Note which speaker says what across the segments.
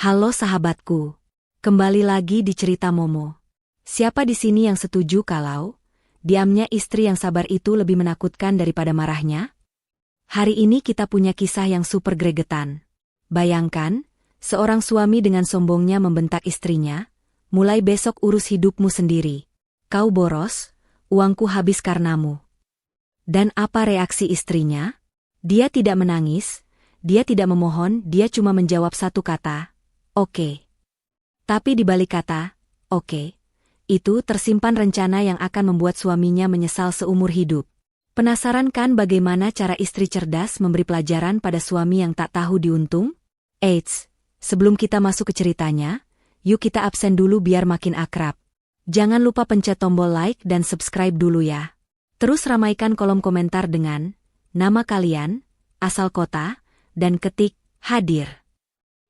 Speaker 1: Halo sahabatku. Kembali lagi di cerita Momo. Siapa di sini yang setuju kalau diamnya istri yang sabar itu lebih menakutkan daripada marahnya? Hari ini kita punya kisah yang super gregetan. Bayangkan, seorang suami dengan sombongnya membentak istrinya, "Mulai besok urus hidupmu sendiri. Kau boros, uangku habis karenamu." Dan apa reaksi istrinya? Dia tidak menangis, dia tidak memohon, dia cuma menjawab satu kata, "Oke." Tapi di balik kata, "oke," itu tersimpan rencana yang akan membuat suaminya menyesal seumur hidup. Penasaran kan bagaimana cara istri cerdas memberi pelajaran pada suami yang tak tahu diuntung? Eits, sebelum kita masuk ke ceritanya, yuk kita absen dulu biar makin akrab. Jangan lupa pencet tombol like dan subscribe dulu ya. Terus ramaikan kolom komentar dengan nama kalian, asal kota, dan ketik hadir.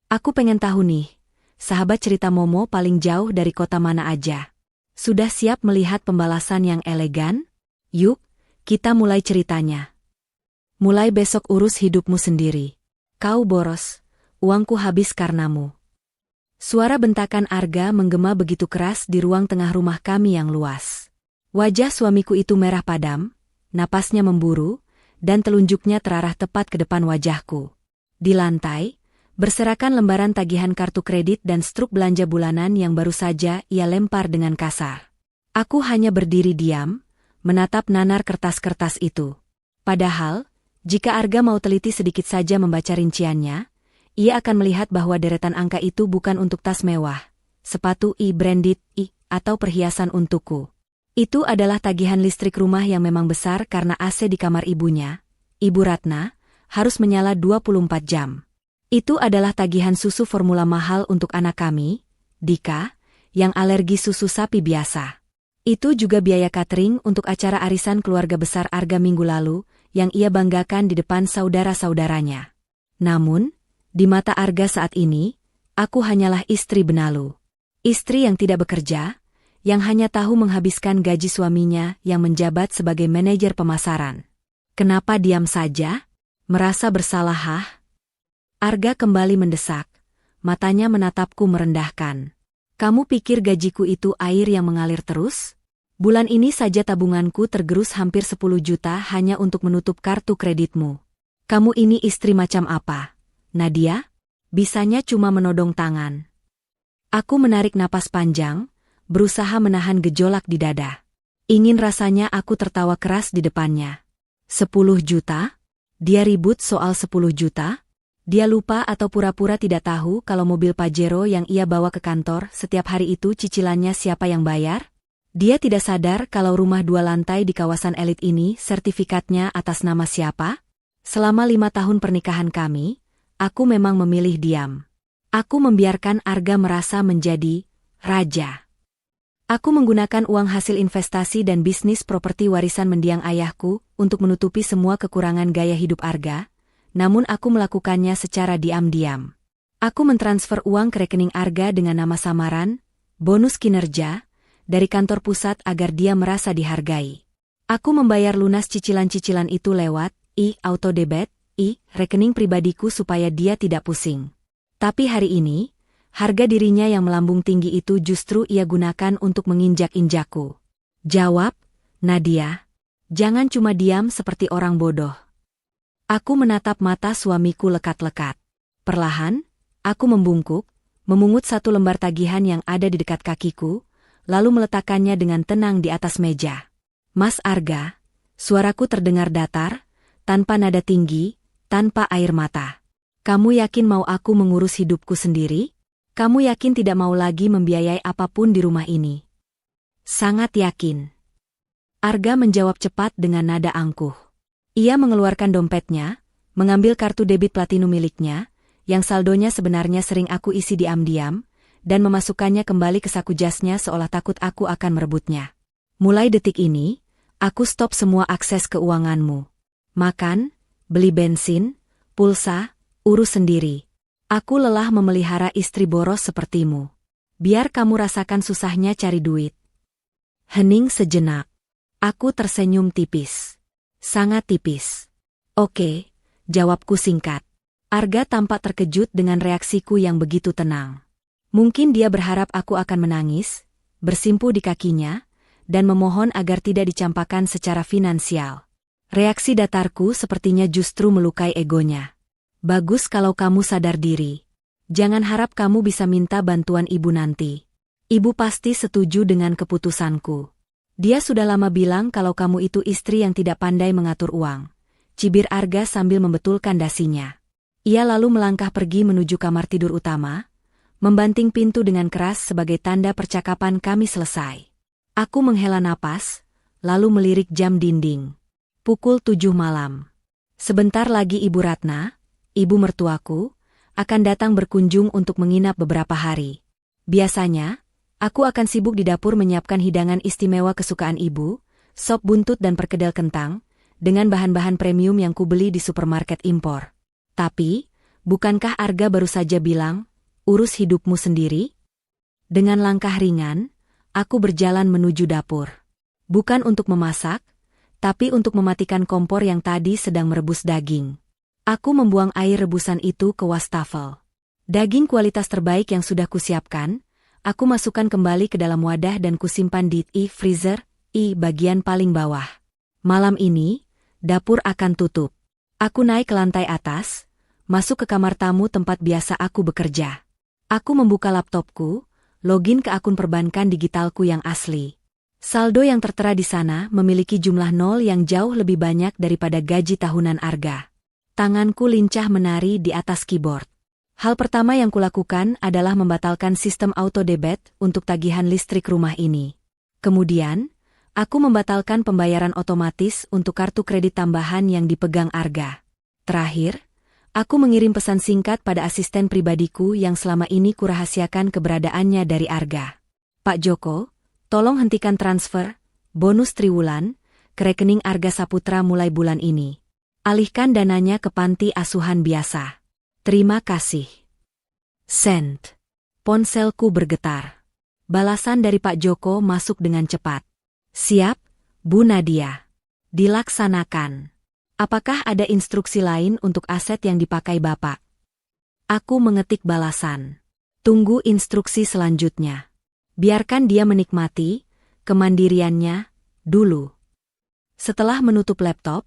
Speaker 1: Aku pengen tahu nih, sahabat cerita Momo paling jauh dari kota mana aja? Sudah siap melihat pembalasan yang elegan? Yuk, kita mulai ceritanya. Mulai besok urus hidupmu sendiri. Kau boros, uangku habis karenamu. Suara bentakan Arga menggema begitu keras di ruang tengah rumah kami yang luas. Wajah suamiku itu merah padam, napasnya memburu, dan telunjuknya terarah tepat ke depan wajahku. Di lantai, berserakan lembaran tagihan kartu kredit dan struk belanja bulanan yang baru saja ia lempar dengan kasar. Aku hanya berdiri diam, menatap nanar kertas-kertas itu. Padahal, jika Arga mau teliti sedikit saja membaca rinciannya, ia akan melihat bahwa deretan angka itu bukan untuk tas mewah, sepatu branded atau perhiasan untukku. Itu adalah tagihan listrik rumah yang memang besar karena AC di kamar ibunya, Ibu Ratna, harus menyala 24 jam. Itu adalah tagihan susu formula mahal untuk anak kami, Dika, yang alergi susu sapi biasa. Itu juga biaya catering untuk acara arisan keluarga besar Arga minggu lalu, yang ia banggakan di depan saudara-saudaranya. Namun, di mata Arga saat ini, aku hanyalah istri benalu. Istri yang tidak bekerja, yang hanya tahu menghabiskan gaji suaminya yang menjabat sebagai manajer pemasaran. Kenapa diam saja? Merasa bersalah? Arga kembali mendesak, matanya menatapku merendahkan. "Kamu pikir gajiku itu air yang mengalir terus? Bulan ini saja tabunganku tergerus hampir 10 juta hanya untuk menutup kartu kreditmu. Kamu ini istri macam apa, Nadia?" Bisanya cuma menodong tangan. Aku menarik napas panjang, berusaha menahan gejolak di dada. Ingin rasanya aku tertawa keras di depannya. 10 juta? Dia ribut soal 10 juta? Dia lupa atau pura-pura tidak tahu kalau mobil Pajero yang ia bawa ke kantor setiap hari itu cicilannya siapa yang bayar? Dia tidak sadar kalau rumah 2 lantai di kawasan elit ini sertifikatnya atas nama siapa? Selama 5 tahun pernikahan kami, aku memang memilih diam. Aku membiarkan Arga merasa menjadi raja. Aku menggunakan uang hasil investasi dan bisnis properti warisan mendiang ayahku untuk menutupi semua kekurangan gaya hidup Arga. Namun aku melakukannya secara diam-diam. Aku mentransfer uang ke rekening Arga dengan nama samaran, bonus kinerja, dari kantor pusat agar dia merasa dihargai. Aku membayar lunas cicilan-cicilan itu lewat auto debit, rekening pribadiku supaya dia tidak pusing. Tapi hari ini, harga dirinya yang melambung tinggi itu justru ia gunakan untuk menginjak-injakku. Jawab, Nadia. Jangan cuma diam seperti orang bodoh. Aku menatap mata suamiku lekat-lekat. Perlahan, aku membungkuk, memungut satu lembar tagihan yang ada di dekat kakiku, lalu meletakkannya dengan tenang di atas meja. "Mas Arga," suaraku terdengar datar, tanpa nada tinggi, tanpa air mata. "Kamu yakin mau aku mengurus hidupku sendiri? Kamu yakin tidak mau lagi membiayai apapun di rumah ini?" "Sangat yakin." Arga menjawab cepat dengan nada angkuh. Ia mengeluarkan dompetnya, mengambil kartu debit platinum miliknya, yang saldonya sebenarnya sering aku isi diam-diam, dan memasukkannya kembali ke saku jasnya seolah takut aku akan merebutnya. "Mulai detik ini, aku stop semua akses keuanganmu. Makan, beli bensin, pulsa, urus sendiri. Aku lelah memelihara istri boros sepertimu. Biar kamu rasakan susahnya cari duit." Hening sejenak. Aku tersenyum tipis. Sangat tipis. "Oke," jawabku singkat. Arga tampak terkejut dengan reaksiku yang begitu tenang. Mungkin dia berharap aku akan menangis, bersimpuh di kakinya, dan memohon agar tidak dicampakkan secara finansial. Reaksi datarku sepertinya justru melukai egonya. Bagus kalau kamu sadar diri. Jangan harap kamu bisa minta bantuan ibu nanti. Ibu pasti setuju dengan keputusanku. Dia sudah lama bilang kalau kamu itu istri yang tidak pandai mengatur uang. Cibir Arga sambil membetulkan dasinya. Ia lalu melangkah pergi menuju kamar tidur utama, membanting pintu dengan keras sebagai tanda percakapan kami selesai. Aku menghela napas, lalu melirik jam dinding. Pukul 7 malam. Sebentar lagi Ibu Ratna, ibu mertuaku, akan datang berkunjung untuk menginap beberapa hari. Biasanya, aku akan sibuk di dapur menyiapkan hidangan istimewa kesukaan ibu, sop buntut dan perkedel kentang, dengan bahan-bahan premium yang kubeli di supermarket impor. Tapi, bukankah Arga baru saja bilang, urus hidupmu sendiri? Dengan langkah ringan, aku berjalan menuju dapur. Bukan untuk memasak, tapi untuk mematikan kompor yang tadi sedang merebus daging. Aku membuang air rebusan itu ke wastafel. Daging kualitas terbaik yang sudah kusiapkan, aku masukkan kembali ke dalam wadah dan kusimpan di freezer, bagian paling bawah. Malam ini, dapur akan tutup. Aku naik ke lantai atas, masuk ke kamar tamu tempat biasa aku bekerja. Aku membuka laptopku, login ke akun perbankan digitalku yang asli. Saldo yang tertera di sana memiliki jumlah nol yang jauh lebih banyak daripada gaji tahunan Arga. Tanganku lincah menari di atas keyboard. Hal pertama yang kulakukan adalah membatalkan sistem auto debit untuk tagihan listrik rumah ini. Kemudian, aku membatalkan pembayaran otomatis untuk kartu kredit tambahan yang dipegang Arga. Terakhir, aku mengirim pesan singkat pada asisten pribadiku yang selama ini kurahasiakan keberadaannya dari Arga. Pak Joko, tolong hentikan transfer, bonus triwulan, ke rekening Arga Saputra mulai bulan ini. Alihkan dananya ke panti asuhan biasa. Terima kasih. Send. Ponselku bergetar. Balasan dari Pak Joko masuk dengan cepat. Siap, Bu Nadia. Dilaksanakan. Apakah ada instruksi lain untuk aset yang dipakai Bapak? Aku mengetik balasan. Tunggu instruksi selanjutnya. Biarkan dia menikmati kemandiriannya dulu. Setelah menutup laptop,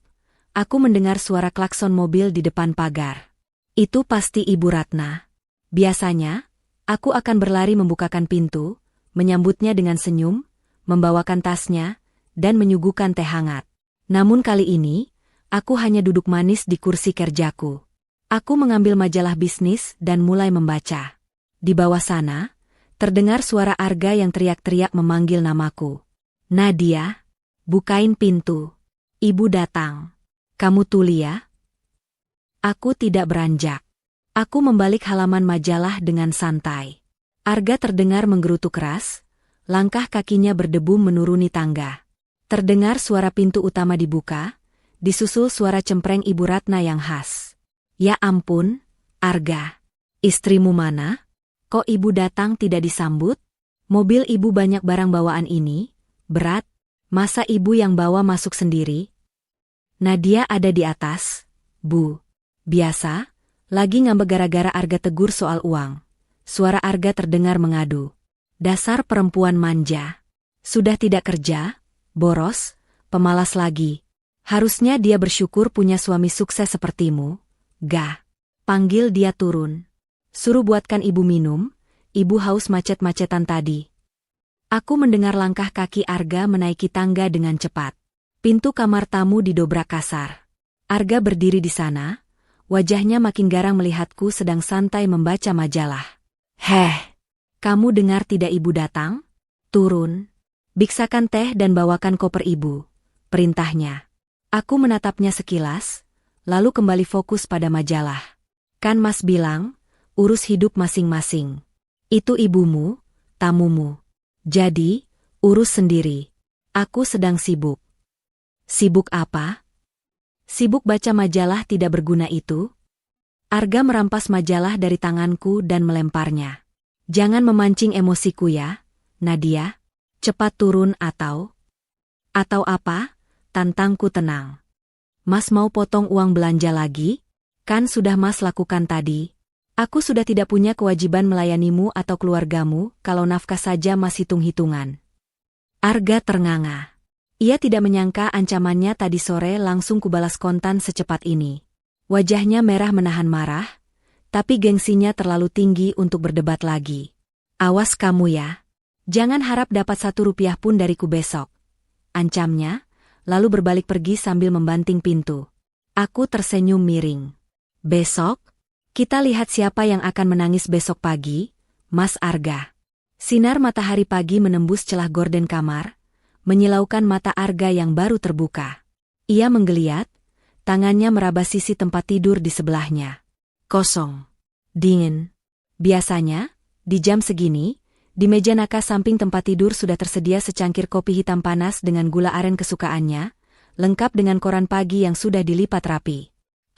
Speaker 1: aku mendengar suara klakson mobil di depan pagar. Itu pasti Ibu Ratna. Biasanya, aku akan berlari membukakan pintu, menyambutnya dengan senyum, membawakan tasnya, dan menyuguhkan teh hangat. Namun kali ini, aku hanya duduk manis di kursi kerjaku. Aku mengambil majalah bisnis dan mulai membaca. Di bawah sana, terdengar suara Arga yang teriak-teriak memanggil namaku. Nadia, bukain pintu. Ibu datang. Kamu tuli ya? Aku tidak beranjak. Aku membalik halaman majalah dengan santai. Arga terdengar menggerutu keras, langkah kakinya berdebu menuruni tangga. Terdengar suara pintu utama dibuka, disusul suara cempreng Ibu Ratna yang khas. Ya ampun, Arga. Istrimu mana? Kok ibu datang tidak disambut? Mobil ibu banyak barang bawaan ini, berat, masa ibu yang bawa masuk sendiri? Nadia ada di atas, Bu. Biasa, lagi ngambek gara-gara Arga tegur soal uang. Suara Arga terdengar mengadu. Dasar perempuan manja. Sudah tidak kerja, boros, pemalas lagi. Harusnya dia bersyukur punya suami sukses sepertimu. Gah. Panggil dia turun. Suruh buatkan ibu minum, ibu haus macet-macetan tadi. Aku mendengar langkah kaki Arga menaiki tangga dengan cepat. Pintu kamar tamu didobrak kasar. Arga berdiri di sana, wajahnya makin garang melihatku sedang santai membaca majalah. Heh, kamu dengar tidak ibu datang? Turun. Biksakan teh dan bawakan koper ibu, perintahnya. Aku menatapnya sekilas, lalu kembali fokus pada majalah. Kan Mas bilang, urus hidup masing-masing. Itu ibumu, tamumu. Jadi, urus sendiri. Aku sedang sibuk. Sibuk apa? Sibuk baca majalah tidak berguna itu? Arga merampas majalah dari tanganku dan melemparnya. Jangan memancing emosiku ya, Nadia. Cepat turun atau apa? Tantangku tenang. Mas mau potong uang belanja lagi? Kan sudah Mas lakukan tadi. Aku sudah tidak punya kewajiban melayanimu atau keluargamu kalau nafkah saja Mas hitung-hitungan. Arga ternganga. Ia tidak menyangka ancamannya tadi sore langsung kubalas kontan secepat ini. Wajahnya merah menahan marah, tapi gengsinya terlalu tinggi untuk berdebat lagi. Awas kamu ya. Jangan harap dapat 1 rupiah pun dariku besok. Ancamnya, lalu berbalik pergi sambil membanting pintu. Aku tersenyum miring. Besok? Kita lihat siapa yang akan menangis besok pagi, Mas Arga. Sinar matahari pagi menembus celah gorden kamar, menyilaukan mata Arga yang baru terbuka. Ia menggeliat, tangannya meraba sisi tempat tidur di sebelahnya. Kosong. Dingin. Biasanya, di jam segini, di meja naka samping tempat tidur sudah tersedia secangkir kopi hitam panas dengan gula aren kesukaannya, lengkap dengan koran pagi yang sudah dilipat rapi.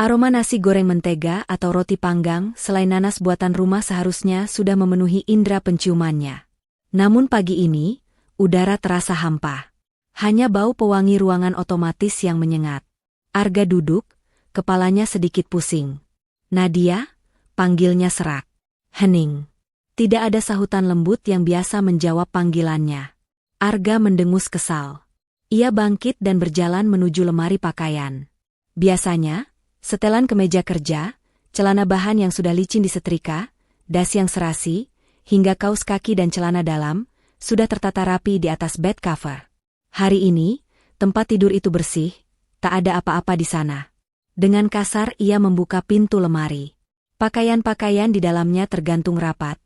Speaker 1: Aroma nasi goreng mentega atau roti panggang selain nanas buatan rumah seharusnya sudah memenuhi indera penciumannya. Namun pagi ini, udara terasa hampa. Hanya bau pewangi ruangan otomatis yang menyengat. Arga duduk, kepalanya sedikit pusing. Nadia, panggilnya serak. Hening. Tidak ada sahutan lembut yang biasa menjawab panggilannya. Arga mendengus kesal. Ia bangkit dan berjalan menuju lemari pakaian. Biasanya, setelan kemeja kerja, celana bahan yang sudah licin disetrika, das yang serasi, hingga kaos kaki dan celana dalam, sudah tertata rapi di atas bed cover. Hari ini, tempat tidur itu bersih, tak ada apa-apa di sana. Dengan kasar ia membuka pintu lemari. Pakaian-pakaian di dalamnya tergantung rapat,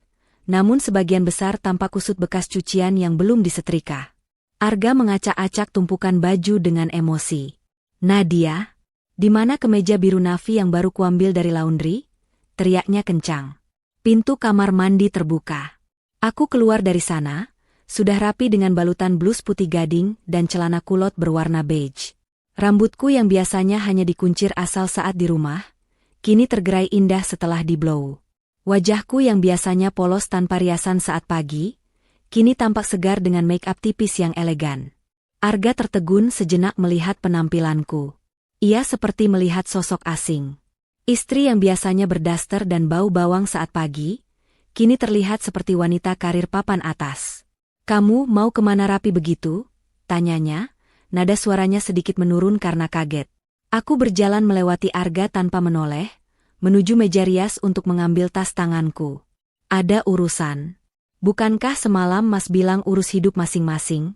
Speaker 1: namun sebagian besar tampak kusut bekas cucian yang belum disetrika. Arga mengacak-acak tumpukan baju dengan emosi. Nadia, di mana kemeja biru navy yang baru kuambil dari laundry? Teriaknya kencang. Pintu kamar mandi terbuka. Aku keluar dari sana, sudah rapi dengan balutan blus putih gading dan celana kulot berwarna beige. Rambutku yang biasanya hanya dikuncir asal saat di rumah, kini tergerai indah setelah di-blow. Wajahku yang biasanya polos tanpa riasan saat pagi, kini tampak segar dengan make-up tipis yang elegan. Arga tertegun sejenak melihat penampilanku. Ia seperti melihat sosok asing. Istri yang biasanya berdaster dan bau bawang saat pagi, kini terlihat seperti wanita karir papan atas. Kamu mau kemana rapi begitu? Tanyanya, nada suaranya sedikit menurun karena kaget. Aku berjalan melewati Arga tanpa menoleh, menuju meja rias untuk mengambil tas tanganku. Ada urusan. Bukankah semalam Mas bilang urus hidup masing-masing?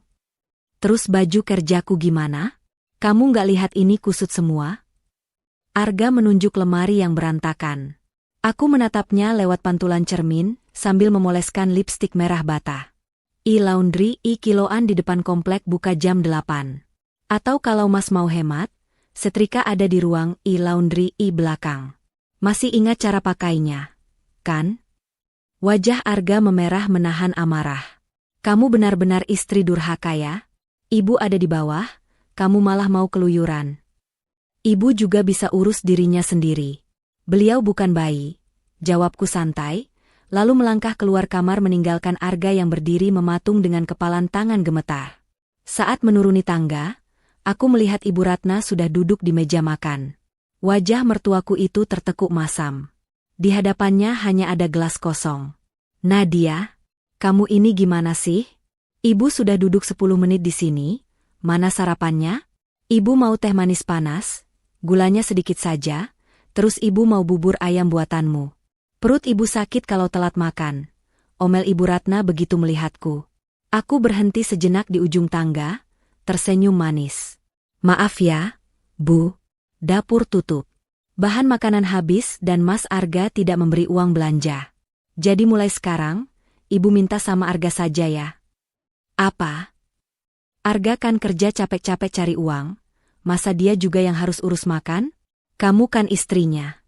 Speaker 1: Terus baju kerjaku gimana? Kamu nggak lihat ini kusut semua? Arga menunjuk lemari yang berantakan. Aku menatapnya lewat pantulan cermin, sambil memoleskan lipstik merah bata. E-laundry kiloan di depan komplek buka jam 8. Atau kalau Mas mau hemat, setrika ada di ruang e-laundry belakang. Masih ingat cara pakainya, kan? Wajah Arga memerah menahan amarah. Kamu benar-benar istri durhaka ya? Ibu ada di bawah, kamu malah mau keluyuran. Ibu juga bisa urus dirinya sendiri. Beliau bukan bayi, jawabku santai, lalu melangkah keluar kamar meninggalkan Arga yang berdiri mematung dengan kepalan tangan gemetar. Saat menuruni tangga, aku melihat Ibu Ratna sudah duduk di meja makan. Wajah mertuaku itu tertekuk masam. Di hadapannya hanya ada gelas kosong. Nadia, kamu ini gimana sih? Ibu sudah duduk 10 menit di sini. Mana sarapannya? Ibu mau teh manis panas, gulanya sedikit saja, terus ibu mau bubur ayam buatanmu. Perut ibu sakit kalau telat makan. Omel Ibu Ratna begitu melihatku. Aku berhenti sejenak di ujung tangga, tersenyum manis. Maaf ya, Bu. Dapur tutup. Bahan makanan habis dan Mas Arga tidak memberi uang belanja. Jadi mulai sekarang, ibu minta sama Arga saja ya. Apa? Arga kan kerja capek-capek cari uang, masa dia juga yang harus urus makan? Kamu kan istrinya.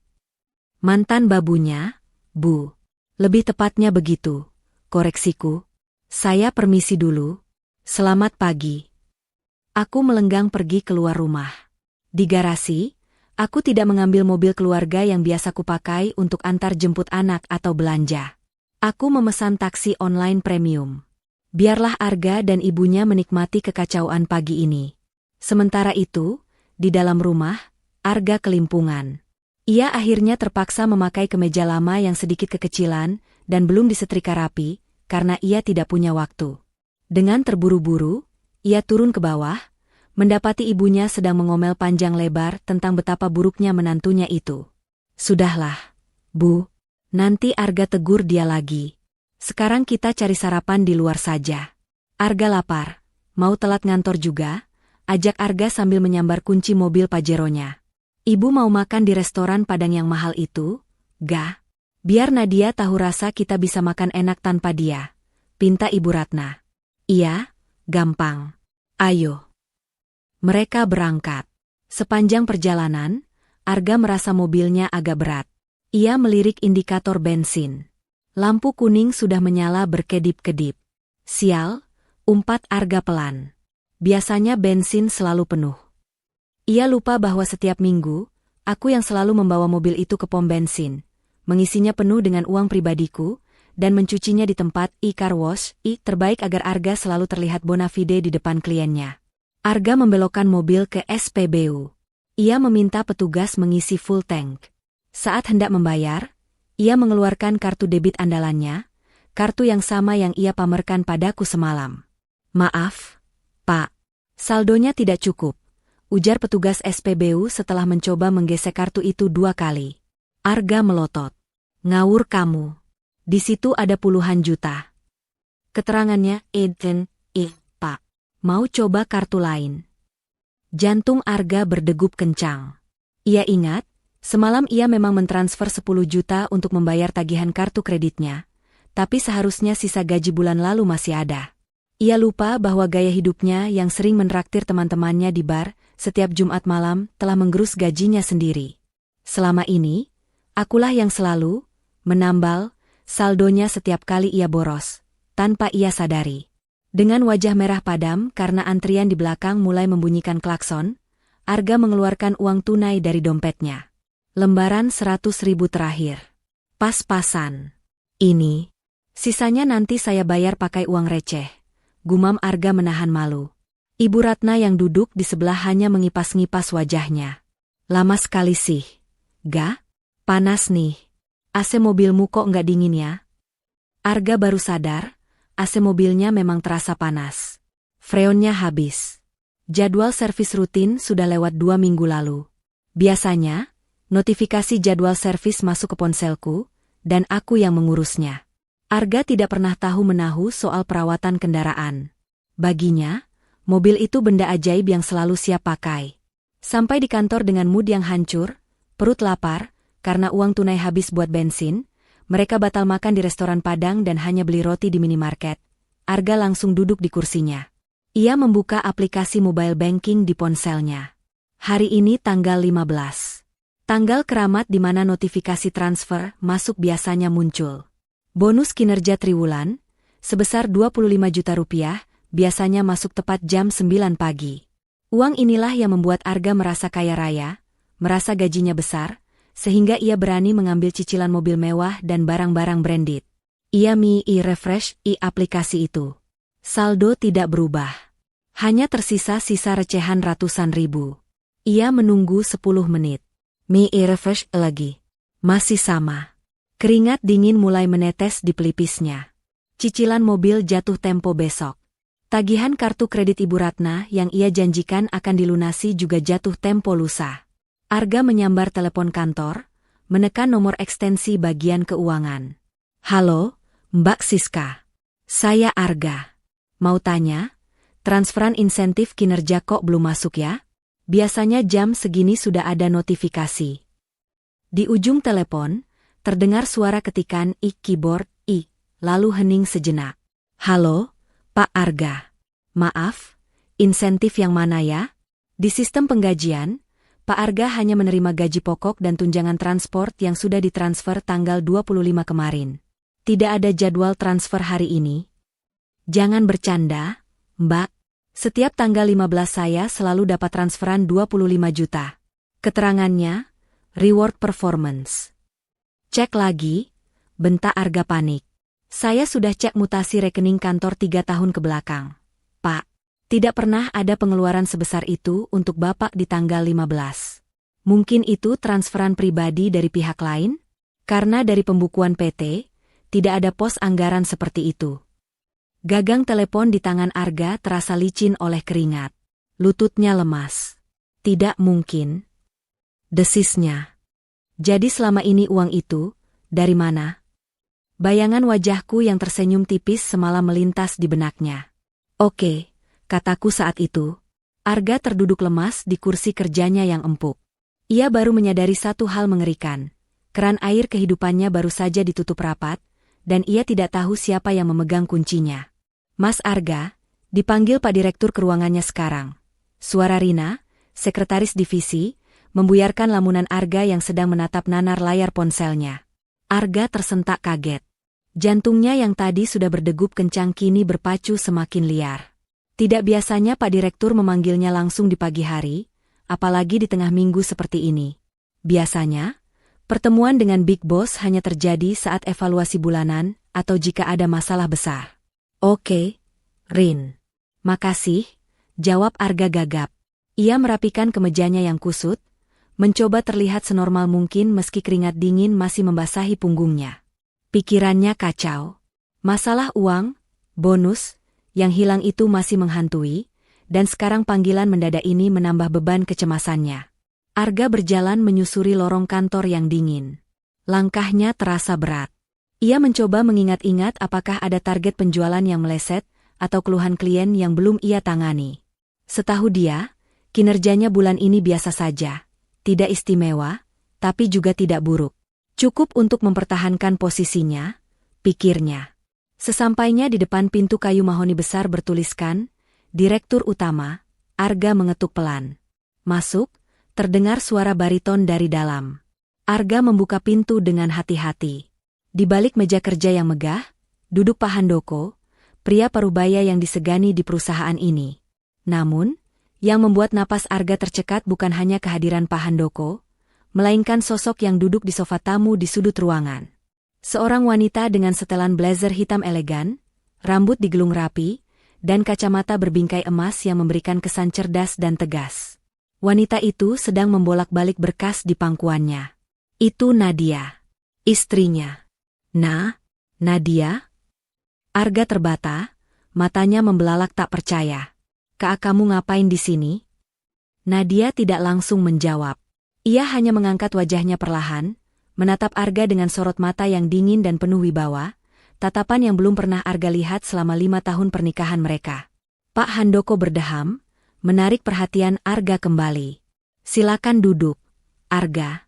Speaker 1: Mantan babunya, Bu. Lebih tepatnya begitu, koreksiku. Saya permisi dulu. Selamat pagi. Aku melenggang pergi keluar rumah. Di garasi, aku tidak mengambil mobil keluarga yang biasa kupakai untuk antar jemput anak atau belanja. Aku memesan taksi online premium. Biarlah Arga dan ibunya menikmati kekacauan pagi ini. Sementara itu, di dalam rumah, Arga kelimpungan. Ia akhirnya terpaksa memakai kemeja lama yang sedikit kekecilan dan belum disetrika rapi, karena ia tidak punya waktu. Dengan terburu-buru, ia turun ke bawah, mendapati ibunya sedang mengomel panjang lebar tentang betapa buruknya menantunya itu. "Sudahlah, Bu. Nanti Arga tegur dia lagi. Sekarang kita cari sarapan di luar saja. Arga lapar, mau telat ngantor juga?" ajak Arga sambil menyambar kunci mobil Pajeronya. "Ibu mau makan di restoran Padang yang mahal itu, Ga? Biar Nadia tahu rasa kita bisa makan enak tanpa dia," pinta Ibu Ratna. "Iya, gampang. Ayo." Mereka berangkat. Sepanjang perjalanan, Arga merasa mobilnya agak berat. Ia melirik indikator bensin. Lampu kuning sudah menyala berkedip-kedip. "Sial," umpat Arga pelan. Biasanya bensin selalu penuh. Ia lupa bahwa setiap minggu, aku yang selalu membawa mobil itu ke pom bensin, mengisinya penuh dengan uang pribadiku, dan mencucinya di tempat car wash terbaik agar Arga selalu terlihat bona fide di depan kliennya. Arga membelokkan mobil ke SPBU. Ia meminta petugas mengisi full tank. Saat hendak membayar, ia mengeluarkan kartu debit andalannya, kartu yang sama yang ia pamerkan padaku semalam. "Maaf, Pak. Saldonya tidak cukup," ujar petugas SPBU setelah mencoba menggesek kartu itu 2 kali. Arga melotot. "Ngawur kamu. Di situ ada puluhan juta." Keterangannya, Pak. Mau coba kartu lain?" Jantung Arga berdegup kencang. Ia ingat, semalam ia memang mentransfer 10 juta untuk membayar tagihan kartu kreditnya, tapi seharusnya sisa gaji bulan lalu masih ada. Ia lupa bahwa gaya hidupnya yang sering menraktir teman-temannya di bar setiap Jumat malam telah menggerus gajinya sendiri. Selama ini, akulah yang selalu menambal saldonya setiap kali ia boros, tanpa ia sadari. Dengan wajah merah padam karena antrian di belakang mulai membunyikan klakson, Arga mengeluarkan uang tunai dari dompetnya. Lembaran 100.000 terakhir. Pas-pasan. "Ini. Sisanya nanti saya bayar pakai uang receh," gumam Arga menahan malu. Ibu Ratna yang duduk di sebelah hanya mengipas-ngipas wajahnya. "Lama sekali sih, Ga? Panas nih. AC mobilmu kok nggak dingin ya?" Arga baru sadar, AC mobilnya memang terasa panas. Freonnya habis. Jadwal servis rutin sudah lewat 2 minggu lalu. Biasanya, notifikasi jadwal servis masuk ke ponselku, dan aku yang mengurusnya. Arga tidak pernah tahu menahu soal perawatan kendaraan. Baginya, mobil itu benda ajaib yang selalu siap pakai. Sampai di kantor dengan mood yang hancur, perut lapar, karena uang tunai habis buat bensin, mereka batal makan di restoran Padang dan hanya beli roti di minimarket. Arga langsung duduk di kursinya. Ia membuka aplikasi mobile banking di ponselnya. Hari ini tanggal 15. Tanggal keramat di mana notifikasi transfer masuk biasanya muncul. Bonus kinerja triwulan, sebesar 25 juta rupiah, biasanya masuk tepat jam 9 pagi. Uang inilah yang membuat Arga merasa kaya raya, merasa gajinya besar, sehingga ia berani mengambil cicilan mobil mewah dan barang-barang branded. Ia refresh aplikasi itu. Saldo tidak berubah. Hanya tersisa sisa recehan ratusan ribu. Ia menunggu 10 menit. Refresh lagi. Masih sama. Keringat dingin mulai menetes di pelipisnya. Cicilan mobil jatuh tempo besok. Tagihan kartu kredit Ibu Ratna yang ia janjikan akan dilunasi juga jatuh tempo lusa. Arga menyambar telepon kantor, menekan nomor ekstensi bagian keuangan. "Halo, Mbak Siska. Saya Arga. Mau tanya, transferan insentif kinerja kok belum masuk ya? Biasanya jam segini sudah ada notifikasi." Di ujung telepon, terdengar suara ketikan keyboard, lalu hening sejenak. "Halo, Pak Arga. Maaf, insentif yang mana ya?" Di sistem penggajian, Pak Arga hanya menerima gaji pokok dan tunjangan transport yang sudah ditransfer tanggal 25 kemarin. Tidak ada jadwal transfer hari ini. "Jangan bercanda, Mbak. Setiap tanggal 15 saya selalu dapat transferan 25 juta. Keterangannya, reward performance." "Cek lagi," bentak Arga panik. "Saya sudah cek mutasi rekening kantor 3 tahun ke belakang. Pak, tidak pernah ada pengeluaran sebesar itu untuk Bapak di tanggal 15. Mungkin itu transferan pribadi dari pihak lain? Karena dari pembukuan PT, tidak ada pos anggaran seperti itu. Gagang telepon di tangan Arga terasa licin oleh keringat. Lututnya lemas. Tidak mungkin. Desisnya. Jadi selama ini uang itu, dari mana? Bayangan wajahku yang tersenyum tipis semalam melintas di benaknya. Oke, kataku saat itu. Arga terduduk lemas di kursi kerjanya yang empuk. Ia baru menyadari satu hal mengerikan. Keran air kehidupannya baru saja ditutup rapat, dan ia tidak tahu siapa yang memegang kuncinya. Mas Arga, dipanggil Pak Direktur ke ruangannya sekarang. Suara Rina, sekretaris divisi, membuyarkan lamunan Arga yang sedang menatap nanar layar ponselnya. Arga tersentak kaget. Jantungnya yang tadi sudah berdegup kencang kini berpacu semakin liar. Tidak biasanya Pak Direktur memanggilnya langsung di pagi hari, apalagi di tengah minggu seperti ini. Biasanya, pertemuan dengan Big Boss hanya terjadi saat evaluasi bulanan atau jika ada masalah besar. Oke, Rin. Makasih, jawab Arga gagap. Ia merapikan kemejanya yang kusut, mencoba terlihat senormal mungkin meski keringat dingin masih membasahi punggungnya. Pikirannya kacau. Masalah uang, bonus, yang hilang itu masih menghantui, dan sekarang panggilan mendadak ini menambah beban kecemasannya. Arga berjalan menyusuri lorong kantor yang dingin. Langkahnya terasa berat. Ia mencoba mengingat-ingat apakah ada target penjualan yang meleset atau keluhan klien yang belum ia tangani. Setahu dia, kinerjanya bulan ini biasa saja, tidak istimewa, tapi juga tidak buruk. Cukup untuk mempertahankan posisinya, pikirnya. Sesampainya di depan pintu kayu mahoni besar bertuliskan, Direktur Utama, Arga mengetuk pelan. Masuk, terdengar suara bariton dari dalam. Arga membuka pintu dengan hati-hati. Di balik meja kerja yang megah, duduk Pak Handoko, pria parubaya yang disegani di perusahaan ini. Namun, yang membuat napas Arga tercekat bukan hanya kehadiran Pak Handoko, melainkan sosok yang duduk di sofa tamu di sudut ruangan. Seorang wanita dengan setelan blazer hitam elegan, rambut digelung rapi, dan kacamata berbingkai emas yang memberikan kesan cerdas dan tegas. Wanita itu sedang membolak-balik berkas di pangkuannya. Itu Nadia, istrinya. Nadia? Arga terbata, matanya membelalak tak percaya. Kak, kamu ngapain di sini? Nadia tidak langsung menjawab. Ia hanya mengangkat wajahnya perlahan, menatap Arga dengan sorot mata yang dingin dan penuh wibawa, tatapan yang belum pernah Arga lihat selama 5 tahun pernikahan mereka. Pak Handoko berdeham, menarik perhatian Arga kembali. Silakan duduk, Arga.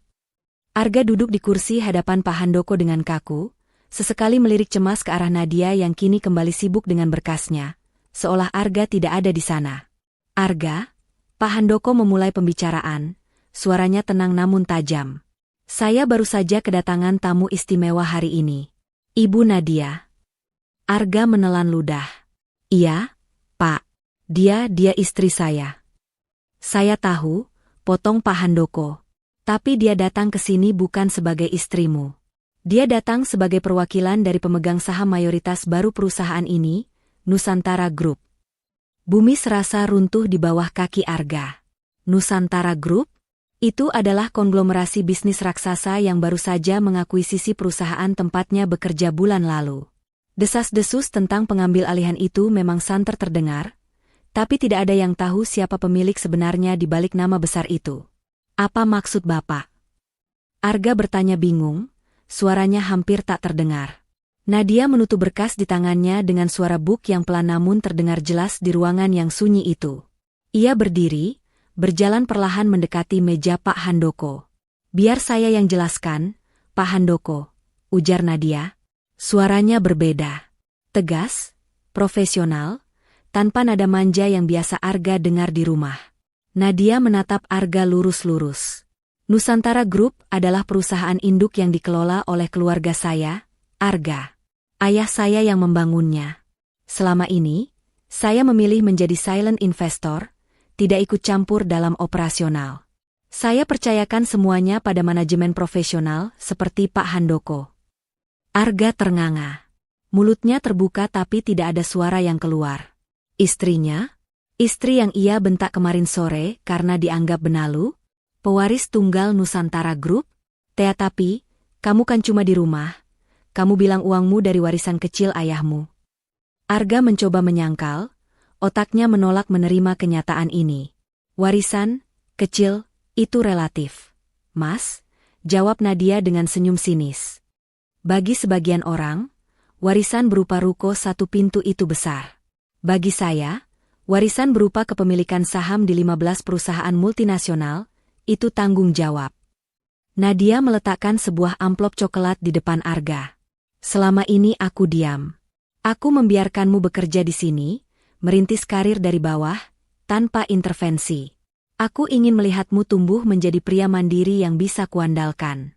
Speaker 1: Arga duduk di kursi hadapan Pak Handoko dengan kaku, sesekali melirik cemas ke arah Nadia yang kini kembali sibuk dengan berkasnya, seolah Arga tidak ada di sana. Arga, Pak Handoko memulai pembicaraan. Suaranya tenang namun tajam. Saya baru saja kedatangan tamu istimewa hari ini. Ibu Nadia. Arga menelan ludah. Iya, Pak. Dia istri saya. Saya tahu, potong Pak Handoko. Tapi dia datang ke sini bukan sebagai istrimu. Dia datang sebagai perwakilan dari pemegang saham mayoritas baru perusahaan ini, Nusantara Group. Bumi serasa runtuh di bawah kaki Arga. Nusantara Group? Itu adalah konglomerasi bisnis raksasa yang baru saja mengakuisisi perusahaan tempatnya bekerja bulan lalu. Desas-desus tentang pengambil alihan itu memang santer terdengar, tapi tidak ada yang tahu siapa pemilik sebenarnya di balik nama besar itu. Apa maksud Bapak? Arga bertanya bingung, suaranya hampir tak terdengar. Nadia menutup berkas di tangannya dengan suara buk yang pelan namun terdengar jelas di ruangan yang sunyi itu. Ia berdiri, berjalan perlahan mendekati meja Pak Handoko. Biar saya yang jelaskan, Pak Handoko, ujar Nadia. Suaranya berbeda. Tegas, profesional, tanpa nada manja yang biasa Arga dengar di rumah. Nadia menatap Arga lurus-lurus. Nusantara Group adalah perusahaan induk yang dikelola oleh keluarga saya, Arga. Ayah saya yang membangunnya. Selama ini, saya memilih menjadi silent investor, tidak ikut campur dalam operasional. Saya percayakan semuanya pada manajemen profesional seperti Pak Handoko. Arga ternganga. Mulutnya terbuka tapi tidak ada suara yang keluar. Istrinya? Istri yang ia bentak kemarin sore karena dianggap benalu? Pewaris tunggal Nusantara Group? Tapi, kamu kan cuma di rumah. Kamu bilang uangmu dari warisan kecil ayahmu. Arga mencoba menyangkal, otaknya menolak menerima kenyataan ini. Warisan, kecil, itu relatif. Mas, jawab Nadia dengan senyum sinis. Bagi sebagian orang, warisan berupa ruko satu pintu itu besar. Bagi saya, warisan berupa kepemilikan saham di 15 perusahaan multinasional, itu tanggung jawab. Nadia meletakkan sebuah amplop coklat di depan Arga. Selama ini aku diam. Aku membiarkanmu bekerja di sini, merintis karir dari bawah, tanpa intervensi. Aku ingin melihatmu tumbuh menjadi pria mandiri yang bisa kuandalkan.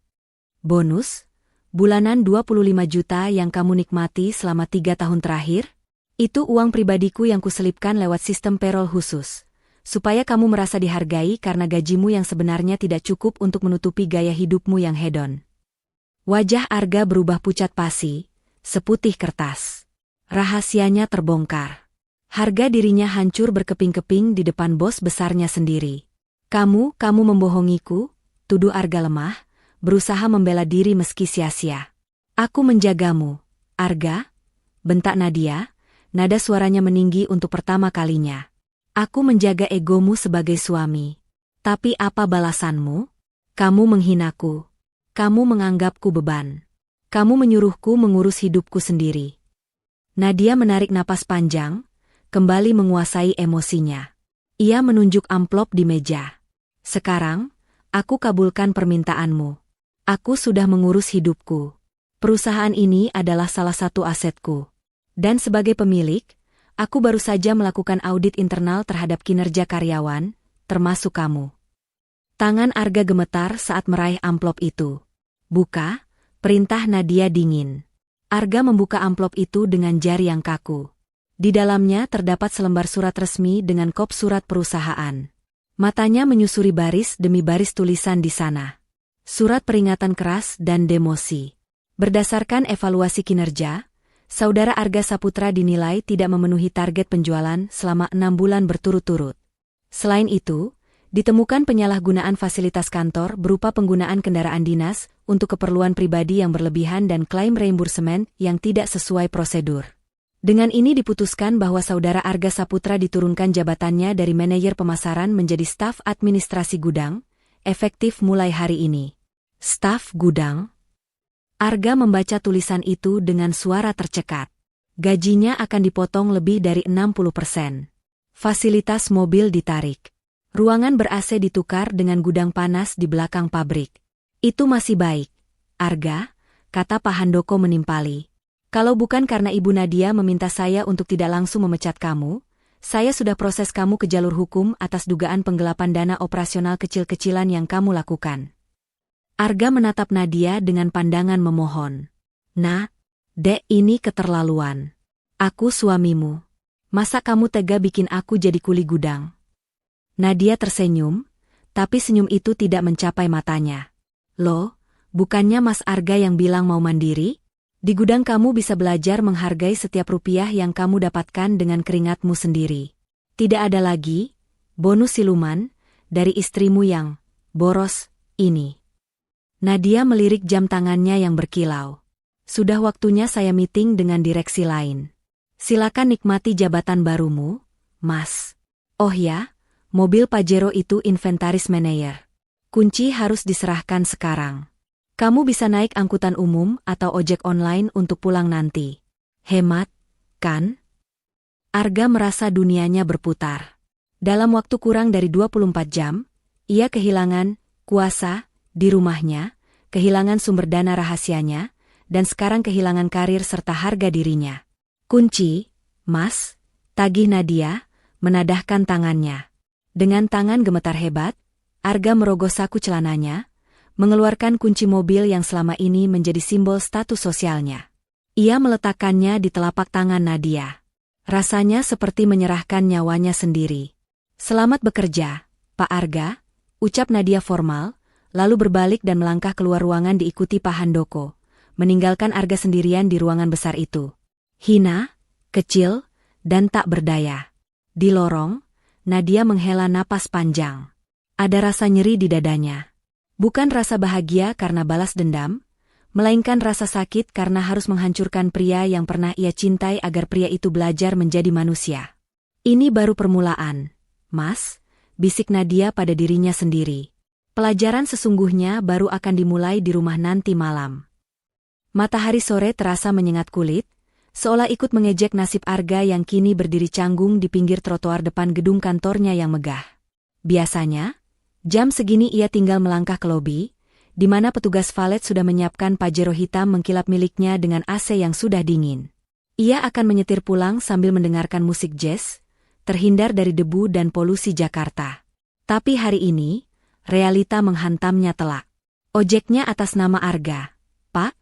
Speaker 1: Bonus, bulanan 25 juta yang kamu nikmati selama 3 tahun terakhir, itu uang pribadiku yang kuselipkan lewat sistem payroll khusus. Supaya kamu merasa dihargai karena gajimu yang sebenarnya tidak cukup untuk menutupi gaya hidupmu yang hedon. Wajah Arga berubah pucat pasi, seputih kertas. Rahasianya terbongkar. Harga dirinya hancur berkeping-keping di depan bos besarnya sendiri. Kamu membohongiku, tuduh Arga lemah, berusaha membela diri meski sia-sia. Aku menjagamu, Arga, bentak Nadia, nada suaranya meninggi untuk pertama kalinya. Aku menjaga egomu sebagai suami. Tapi apa balasanmu? Kamu menghinaku. Kamu menganggapku beban. Kamu menyuruhku mengurus hidupku sendiri. Nadia menarik napas panjang, kembali menguasai emosinya. Ia menunjuk amplop di meja. Sekarang, aku kabulkan permintaanmu. Aku sudah mengurus hidupku. Perusahaan ini adalah salah satu asetku. Dan sebagai pemilik, aku baru saja melakukan audit internal terhadap kinerja karyawan, termasuk kamu. Tangan Arga gemetar saat meraih amplop itu. Buka, perintah Nadia dingin. Arga membuka amplop itu dengan jari yang kaku. Di dalamnya terdapat selembar surat resmi dengan kop surat perusahaan. Matanya menyusuri baris demi baris tulisan di sana. Surat peringatan keras dan demosi. Berdasarkan evaluasi kinerja, Saudara Arga Saputra dinilai tidak memenuhi target penjualan selama 6 bulan berturut-turut. Selain itu, ditemukan penyalahgunaan fasilitas kantor berupa penggunaan kendaraan dinas untuk keperluan pribadi yang berlebihan dan klaim reimbursement yang tidak sesuai prosedur. Dengan ini diputuskan bahwa Saudara Arga Saputra diturunkan jabatannya dari manajer pemasaran menjadi staf administrasi gudang, efektif mulai hari ini. Staf gudang? Arga membaca tulisan itu dengan suara tercekat. Gajinya akan dipotong lebih dari 60%. Fasilitas mobil ditarik. Ruangan ber-AC ditukar dengan gudang panas di belakang pabrik. Itu masih baik, Arga, kata Pak Handoko menimpali. Kalau bukan karena Ibu Nadia meminta saya untuk tidak langsung memecat kamu, saya sudah proses kamu ke jalur hukum atas dugaan penggelapan dana operasional kecil-kecilan yang kamu lakukan. Arga menatap Nadia dengan pandangan memohon. Dek, ini keterlaluan. Aku suamimu. Masa kamu tega bikin aku jadi kuli gudang? Nadia tersenyum, tapi senyum itu tidak mencapai matanya. Loh, bukannya Mas Arga yang bilang mau mandiri? Di gudang kamu bisa belajar menghargai setiap rupiah yang kamu dapatkan dengan keringatmu sendiri. Tidak ada lagi bonus siluman dari istrimu yang boros ini. Nadia melirik jam tangannya yang berkilau. Sudah waktunya saya meeting dengan direksi lain. Silakan nikmati jabatan barumu, Mas. Oh ya, mobil Pajero itu inventaris manajer. Kunci harus diserahkan sekarang. Kamu bisa naik angkutan umum atau ojek online untuk pulang nanti. Hemat, kan? Arga merasa dunianya berputar. Dalam waktu kurang dari 24 jam, ia kehilangan kuasa di rumahnya, kehilangan sumber dana rahasianya, dan sekarang kehilangan karir serta harga dirinya. Kunci, Mas, tagih Nadia, menadahkan tangannya. Dengan tangan gemetar hebat, Arga merogoh saku celananya, mengeluarkan kunci mobil yang selama ini menjadi simbol status sosialnya. Ia meletakkannya di telapak tangan Nadia. Rasanya seperti menyerahkan nyawanya sendiri. Selamat bekerja, Pak Arga, ucap Nadia formal, lalu berbalik dan melangkah keluar ruangan diikuti Pak Handoko, meninggalkan Arga sendirian di ruangan besar itu. Hina, kecil, dan tak berdaya. Di lorong, Nadia menghela napas panjang. Ada rasa nyeri di dadanya. Bukan rasa bahagia karena balas dendam, melainkan rasa sakit karena harus menghancurkan pria yang pernah ia cintai agar pria itu belajar menjadi manusia. Ini baru permulaan, Mas, bisik Nadia pada dirinya sendiri. Pelajaran sesungguhnya baru akan dimulai di rumah nanti malam. Matahari sore terasa menyengat kulit, seolah ikut mengejek nasib Arga yang kini berdiri canggung di pinggir trotoar depan gedung kantornya yang megah. Biasanya, jam segini ia tinggal melangkah ke lobi, di mana petugas valet sudah menyiapkan Pajero hitam mengkilap miliknya dengan AC yang sudah dingin. Ia akan menyetir pulang sambil mendengarkan musik jazz, terhindar dari debu dan polusi Jakarta. Tapi hari ini, realita menghantamnya telak. Ojeknya atas nama Arga. "Pak?"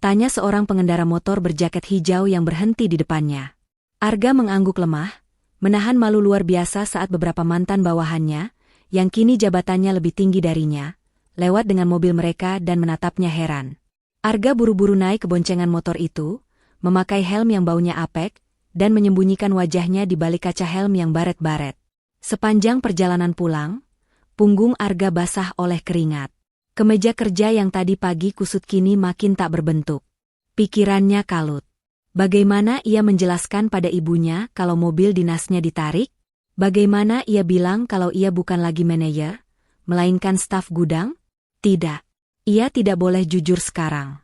Speaker 1: tanya seorang pengendara motor berjaket hijau yang berhenti di depannya. Arga mengangguk lemah, menahan malu luar biasa saat beberapa mantan bawahannya, yang kini jabatannya lebih tinggi darinya, lewat dengan mobil mereka dan menatapnya heran. Arga buru-buru naik ke boncengan motor itu, memakai helm yang baunya apek, dan menyembunyikan wajahnya di balik kaca helm yang baret-baret. Sepanjang perjalanan pulang, punggung Arga basah oleh keringat. Kemeja kerja yang tadi pagi kusut kini makin tak berbentuk. Pikirannya kalut. Bagaimana ia menjelaskan pada ibunya kalau mobil dinasnya ditarik? Bagaimana ia bilang kalau ia bukan lagi manajer, melainkan staf gudang? Tidak. Ia tidak boleh jujur sekarang.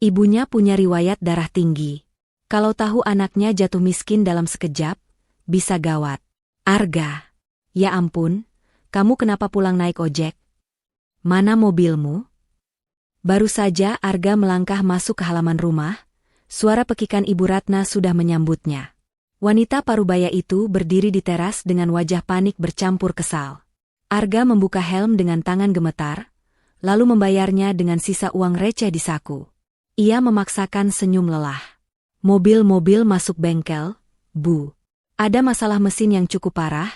Speaker 1: Ibunya punya riwayat darah tinggi. Kalau tahu anaknya jatuh miskin dalam sekejap, bisa gawat. Arga. Ya ampun, kamu kenapa pulang naik ojek? Mana mobilmu? Baru saja Arga melangkah masuk ke halaman rumah, suara pekikan Ibu Ratna sudah menyambutnya. Wanita parubaya itu berdiri di teras dengan wajah panik bercampur kesal. Arga membuka helm dengan tangan gemetar, lalu membayarnya dengan sisa uang receh di saku. Ia memaksakan senyum lelah. Mobil-mobil masuk bengkel, Bu. Ada masalah mesin yang cukup parah,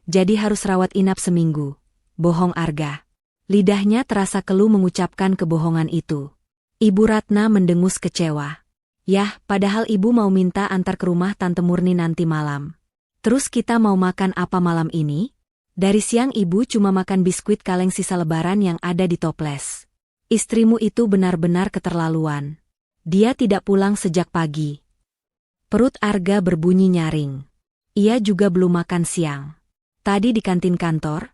Speaker 1: jadi harus rawat inap seminggu. Bohong Arga. Lidahnya terasa keluh mengucapkan kebohongan itu. Ibu Ratna mendengus kecewa. Yah, padahal ibu mau minta antar ke rumah Tante Murni nanti malam. Terus kita mau makan apa malam ini? Dari siang ibu cuma makan biskuit kaleng sisa lebaran yang ada di toples. Istrimu itu benar-benar keterlaluan. Dia tidak pulang sejak pagi. Perut Arga berbunyi nyaring. Ia juga belum makan siang. Tadi di kantin kantor,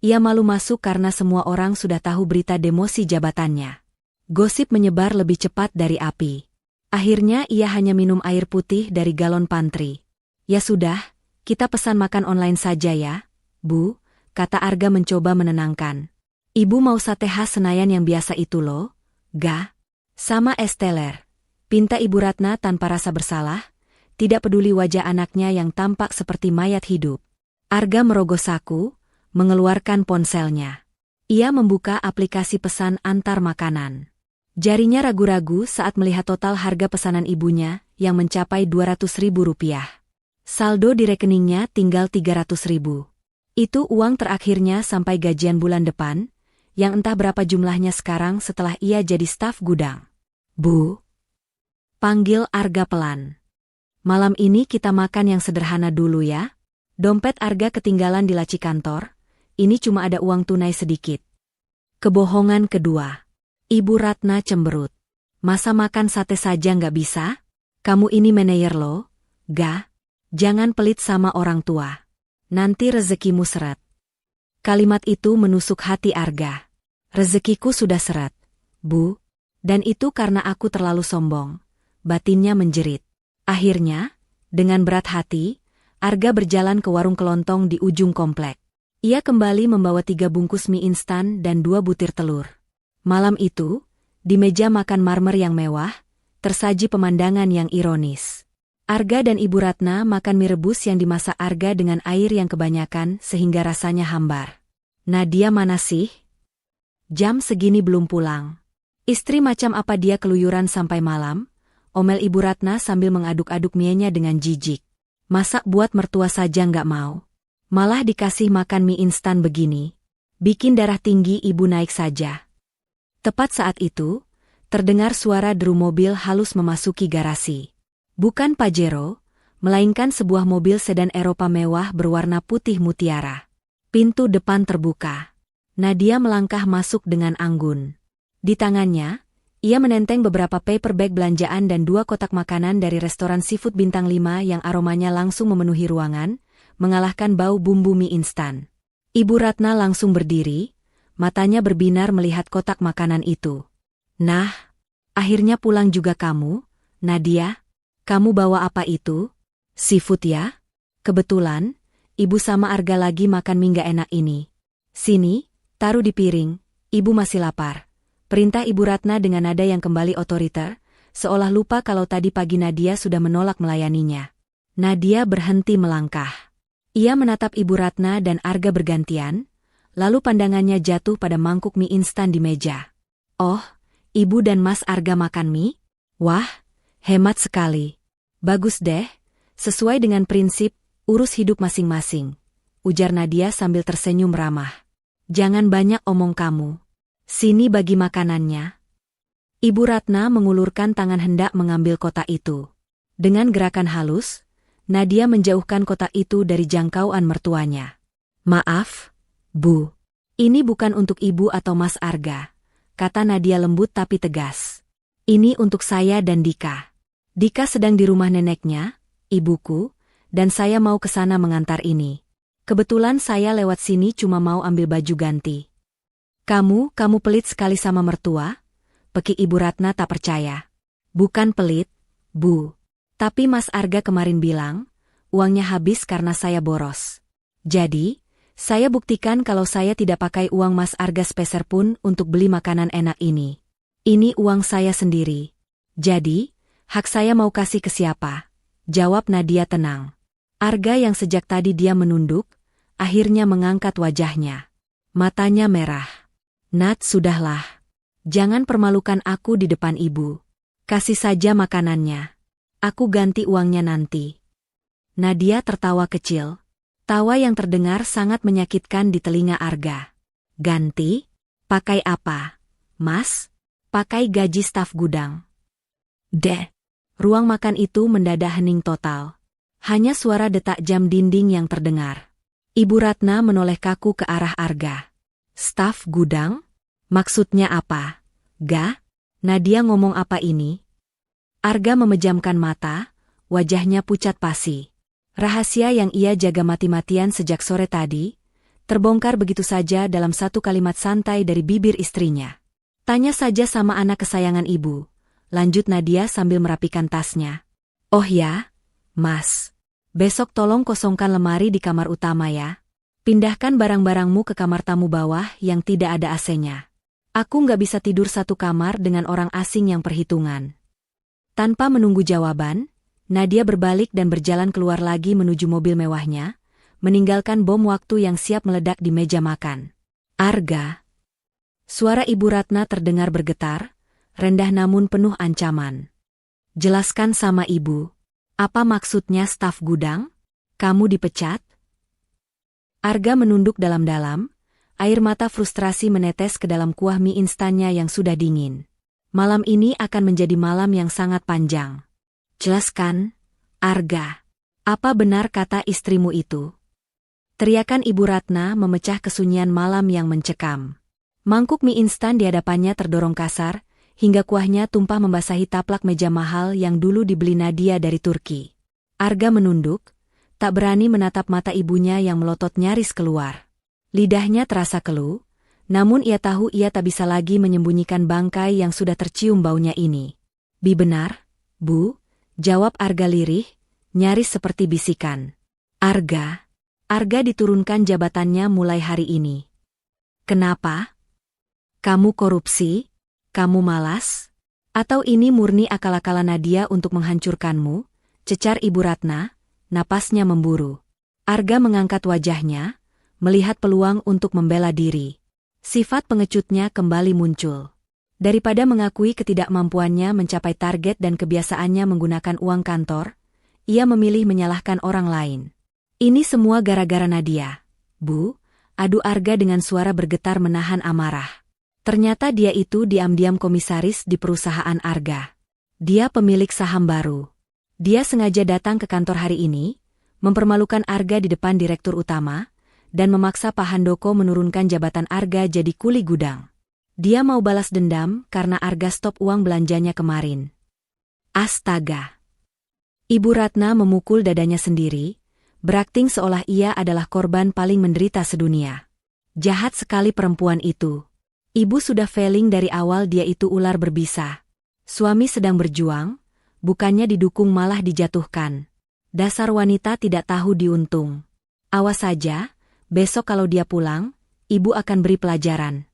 Speaker 1: ia malu masuk karena semua orang sudah tahu berita demosi jabatannya. Gosip menyebar lebih cepat dari api. Akhirnya ia hanya minum air putih dari galon pantry. Ya sudah, kita pesan makan online saja ya, Bu, kata Arga mencoba menenangkan. Ibu mau sate khas Senayan yang biasa itu loh, ga? Sama es teler. Pinta Ibu Ratna tanpa rasa bersalah, tidak peduli wajah anaknya yang tampak seperti mayat hidup. Arga merogoh saku, mengeluarkan ponselnya. Ia membuka aplikasi pesan antar makanan. Jarinya ragu-ragu saat melihat total harga pesanan ibunya yang mencapai Rp200.000. Saldo di rekeningnya tinggal Rp300.000. Itu uang terakhirnya sampai gajian bulan depan, yang entah berapa jumlahnya sekarang setelah ia jadi staf gudang. Bu, panggil Arga pelan. Malam ini kita makan yang sederhana dulu ya. Dompet Arga ketinggalan di laci kantor, ini cuma ada uang tunai sedikit. Kebohongan kedua. Ibu Ratna cemberut. Masa makan sate saja nggak bisa? Kamu ini manajer lo, ga? Jangan pelit sama orang tua. Nanti rezekimu seret. Kalimat itu menusuk hati Arga. Rezekiku sudah seret, Bu. Dan itu karena aku terlalu sombong. Batinnya menjerit. Akhirnya, dengan berat hati, Arga berjalan ke warung kelontong di ujung komplek. Ia kembali membawa 3 bungkus mie instan dan 2 butir telur. Malam itu, di meja makan marmer yang mewah, tersaji pemandangan yang ironis. Arga dan Ibu Ratna makan mie rebus yang dimasak Arga dengan air yang kebanyakan sehingga rasanya hambar. Nadia mana sih? Jam segini belum pulang. Istri macam apa dia keluyuran sampai malam? Omel Ibu Ratna sambil mengaduk-aduk mienya dengan jijik. Masak buat mertua saja nggak mau. Malah dikasih makan mie instan begini. Bikin darah tinggi ibu naik saja. Tepat saat itu, terdengar suara deru mobil halus memasuki garasi. Bukan Pajero, melainkan sebuah mobil sedan Eropa mewah berwarna putih mutiara. Pintu depan terbuka. Nadia melangkah masuk dengan anggun. Di tangannya, ia menenteng beberapa paper bag belanjaan dan 2 kotak makanan dari restoran seafood bintang 5 yang aromanya langsung memenuhi ruangan, mengalahkan bau bumbu mie instan. Ibu Ratna langsung berdiri, matanya berbinar melihat kotak makanan itu. Nah, akhirnya pulang juga kamu, Nadia? Kamu bawa apa itu? Seafood ya? Kebetulan, ibu sama Arga lagi makan mie gak enak ini. Sini, taruh di piring, ibu masih lapar. Perintah Ibu Ratna dengan nada yang kembali otoriter, seolah lupa kalau tadi pagi Nadia sudah menolak melayaninya. Nadia berhenti melangkah. Ia menatap Ibu Ratna dan Arga bergantian, lalu pandangannya jatuh pada mangkuk mie instan di meja. Oh, ibu dan Mas Arga makan mie? Wah, hemat sekali. Bagus deh, sesuai dengan prinsip, urus hidup masing-masing, ujar Nadia sambil tersenyum ramah. Jangan banyak omong kamu. Sini bagi makanannya. Ibu Ratna mengulurkan tangan hendak mengambil kotak itu. Dengan gerakan halus, Nadia menjauhkan kotak itu dari jangkauan mertuanya. Maaf, Bu. Ini bukan untuk ibu atau Mas Arga, kata Nadia lembut tapi tegas. Ini untuk saya dan Dika. Dika sedang di rumah neneknya, ibuku, dan saya mau ke sana mengantar ini. Kebetulan saya lewat sini cuma mau ambil baju ganti. Kamu pelit sekali sama mertua? Peki Ibu Ratna tak percaya. Bukan pelit, Bu. Tapi Mas Arga kemarin bilang, uangnya habis karena saya boros. Jadi, saya buktikan kalau saya tidak pakai uang Mas Arga sepeser pun untuk beli makanan enak ini. Ini uang saya sendiri. Jadi, hak saya mau kasih ke siapa? Jawab Nadia tenang. Arga yang sejak tadi dia menunduk, akhirnya mengangkat wajahnya. Matanya merah. Nat, sudahlah. Jangan permalukan aku di depan ibu. Kasih saja makanannya. Aku ganti uangnya nanti. Nadia tertawa kecil. Tawa yang terdengar sangat menyakitkan di telinga Arga. Ganti? Pakai apa? Mas? Pakai gaji staf gudang. Ruang makan itu mendadak hening total. Hanya suara detak jam dinding yang terdengar. Ibu Ratna menoleh kaku ke arah Arga. Staf gudang? Maksudnya apa? Ga? Nadia ngomong apa ini? Arga memejamkan mata, wajahnya pucat pasi. Rahasia yang ia jaga mati-matian sejak sore tadi, terbongkar begitu saja dalam satu kalimat santai dari bibir istrinya. Tanya saja sama anak kesayangan ibu, lanjut Nadia sambil merapikan tasnya. Oh ya, Mas. Besok tolong kosongkan lemari di kamar utama ya. Pindahkan barang-barangmu ke kamar tamu bawah yang tidak ada AC-nya. Aku nggak bisa tidur satu kamar dengan orang asing yang perhitungan. Tanpa menunggu jawaban, Nadia berbalik dan berjalan keluar lagi menuju mobil mewahnya, meninggalkan bom waktu yang siap meledak di meja makan. Arga. Suara Ibu Ratna terdengar bergetar, rendah namun penuh ancaman. Jelaskan sama ibu. Apa maksudnya staf gudang? Kamu dipecat? Arga menunduk dalam-dalam, air mata frustrasi menetes ke dalam kuah mie instannya yang sudah dingin. Malam ini akan menjadi malam yang sangat panjang. Jelaskan, Arga. Apa benar kata istrimu itu? Teriakan Ibu Ratna memecah kesunyian malam yang mencekam. Mangkuk mie instan di hadapannya terdorong kasar, hingga kuahnya tumpah membasahi taplak meja mahal yang dulu dibeli Nadia dari Turki. Arga menunduk, tak berani menatap mata ibunya yang melotot nyaris keluar. Lidahnya terasa keluh, namun ia tahu ia tak bisa lagi menyembunyikan bangkai yang sudah tercium baunya ini. Bi benar, Bu, jawab Arga lirih, nyaris seperti bisikan. Arga diturunkan jabatannya mulai hari ini. Kenapa? Kamu korupsi? Kamu malas? Atau ini murni akal-akalan Nadia untuk menghancurkanmu? Cecar Ibu Ratna, napasnya memburu. Arga mengangkat wajahnya, melihat peluang untuk membela diri. Sifat pengecutnya kembali muncul. Daripada mengakui ketidakmampuannya mencapai target dan kebiasaannya menggunakan uang kantor, ia memilih menyalahkan orang lain. Ini semua gara-gara Nadia. Bu, adu Arga dengan suara bergetar menahan amarah. Ternyata dia itu diam-diam komisaris di perusahaan Arga. Dia pemilik saham baru. Dia sengaja datang ke kantor hari ini, mempermalukan Arga di depan direktur utama, dan memaksa Pak Handoko menurunkan jabatan Arga jadi kuli gudang. Dia mau balas dendam karena Arga stop uang belanjanya kemarin. Astaga! Ibu Ratna memukul dadanya sendiri, berakting seolah ia adalah korban paling menderita sedunia. Jahat sekali perempuan itu. Ibu sudah feeling dari awal dia itu ular berbisa. Suami sedang berjuang, bukannya didukung malah dijatuhkan. Dasar wanita tidak tahu diuntung. Awas saja, besok kalau dia pulang, ibu akan beri pelajaran.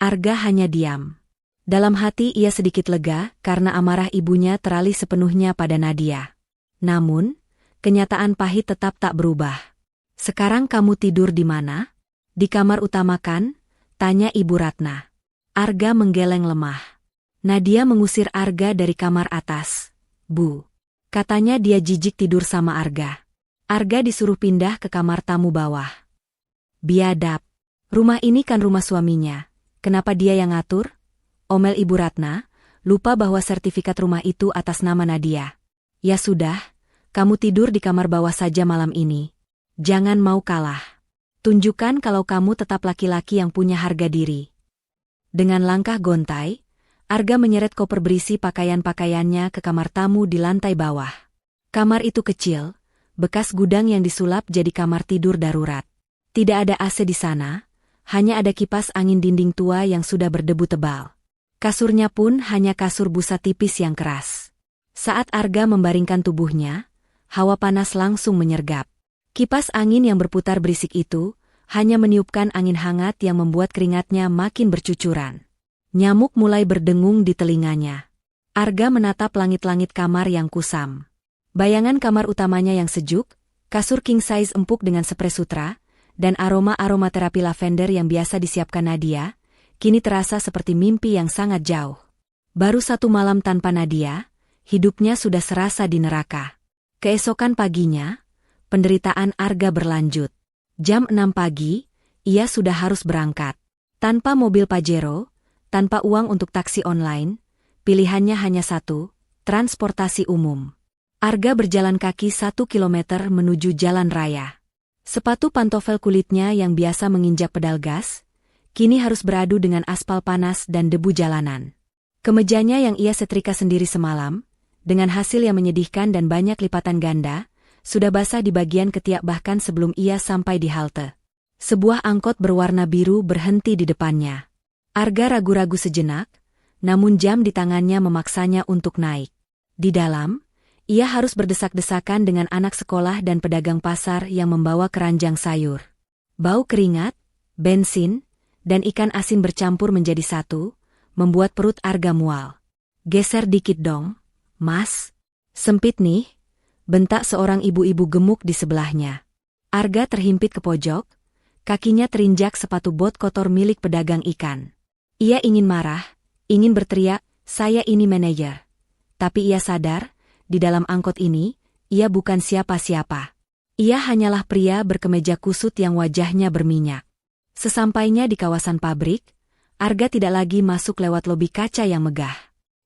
Speaker 1: Arga hanya diam. Dalam hati ia sedikit lega karena amarah ibunya teralih sepenuhnya pada Nadia. Namun, kenyataan pahit tetap tak berubah. Sekarang kamu tidur di mana? Di kamar utama kan? Tanya Ibu Ratna. Arga menggeleng lemah. Nadia mengusir Arga dari kamar atas. Bu. Katanya dia jijik tidur sama Arga. Arga disuruh pindah ke kamar tamu bawah. Biadab. Rumah ini kan rumah suaminya. Kenapa dia yang ngatur? Omel Ibu Ratna, lupa bahwa sertifikat rumah itu atas nama Nadia. Ya sudah, kamu tidur di kamar bawah saja malam ini. Jangan mau kalah. Tunjukkan kalau kamu tetap laki-laki yang punya harga diri. Dengan langkah gontai, Arga menyeret koper berisi pakaian-pakaiannya ke kamar tamu di lantai bawah. Kamar itu kecil, bekas gudang yang disulap jadi kamar tidur darurat. Tidak ada AC di sana, hanya ada kipas angin dinding tua yang sudah berdebu tebal. Kasurnya pun hanya kasur busa tipis yang keras. Saat Arga membaringkan tubuhnya, hawa panas langsung menyergap. Kipas angin yang berputar berisik itu hanya meniupkan angin hangat yang membuat keringatnya makin bercucuran. Nyamuk mulai berdengung di telinganya. Arga menatap langit-langit kamar yang kusam. Bayangan kamar utamanya yang sejuk, kasur king size empuk dengan spray sutra, dan aroma terapi lavender yang biasa disiapkan Nadia, kini terasa seperti mimpi yang sangat jauh. Baru 1 malam tanpa Nadia, hidupnya sudah serasa di neraka. Keesokan paginya, penderitaan Arga berlanjut. Jam 6 pagi, ia sudah harus berangkat. Tanpa mobil Pajero, tanpa uang untuk taksi online, pilihannya hanya satu, transportasi umum. Arga berjalan kaki 1 kilometer menuju jalan raya. Sepatu pantofel kulitnya yang biasa menginjak pedal gas, kini harus beradu dengan aspal panas dan debu jalanan. Kemejanya yang ia setrika sendiri semalam, dengan hasil yang menyedihkan dan banyak lipatan ganda, sudah basah di bagian ketiak bahkan sebelum ia sampai di halte. Sebuah angkot berwarna biru berhenti di depannya. Arga ragu-ragu sejenak, namun jam di tangannya memaksanya untuk naik. Di dalam, ia harus berdesak-desakan dengan anak sekolah dan pedagang pasar yang membawa keranjang sayur. Bau keringat, bensin, dan ikan asin bercampur menjadi satu, membuat perut Arga mual. Geser dikit dong, Mas. Sempit nih, bentak seorang ibu-ibu gemuk di sebelahnya. Arga terhimpit ke pojok, kakinya terinjak sepatu bot kotor milik pedagang ikan. Ia ingin marah, ingin berteriak, saya ini manajer. Tapi ia sadar, di dalam angkot ini, ia bukan siapa-siapa. Ia hanyalah pria berkemeja kusut yang wajahnya berminyak. Sesampainya di kawasan pabrik, Arga tidak lagi masuk lewat lobi kaca yang megah.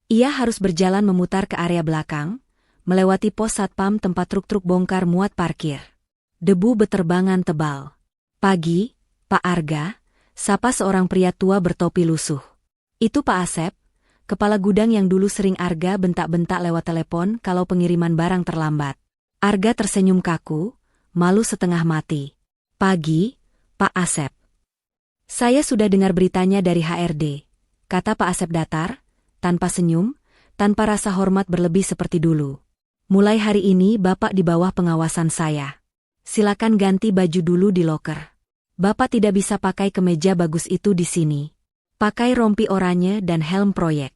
Speaker 1: Ia harus berjalan memutar ke area belakang, melewati pos satpam tempat truk-truk bongkar muat parkir. Debu beterbangan tebal. Pagi, Pak Arga, sapa seorang pria tua bertopi lusuh. Itu Pak Asep, kepala gudang yang dulu sering Arga bentak-bentak lewat telepon kalau pengiriman barang terlambat. Arga tersenyum kaku, malu setengah mati. Pagi, Pak Asep. Saya sudah dengar beritanya dari HRD, kata Pak Asep datar, tanpa senyum, tanpa rasa hormat berlebih seperti dulu. Mulai hari ini Bapak di bawah pengawasan saya. Silakan ganti baju dulu di loker. Bapak tidak bisa pakai kemeja bagus itu di sini. Pakai rompi oranye dan helm proyek.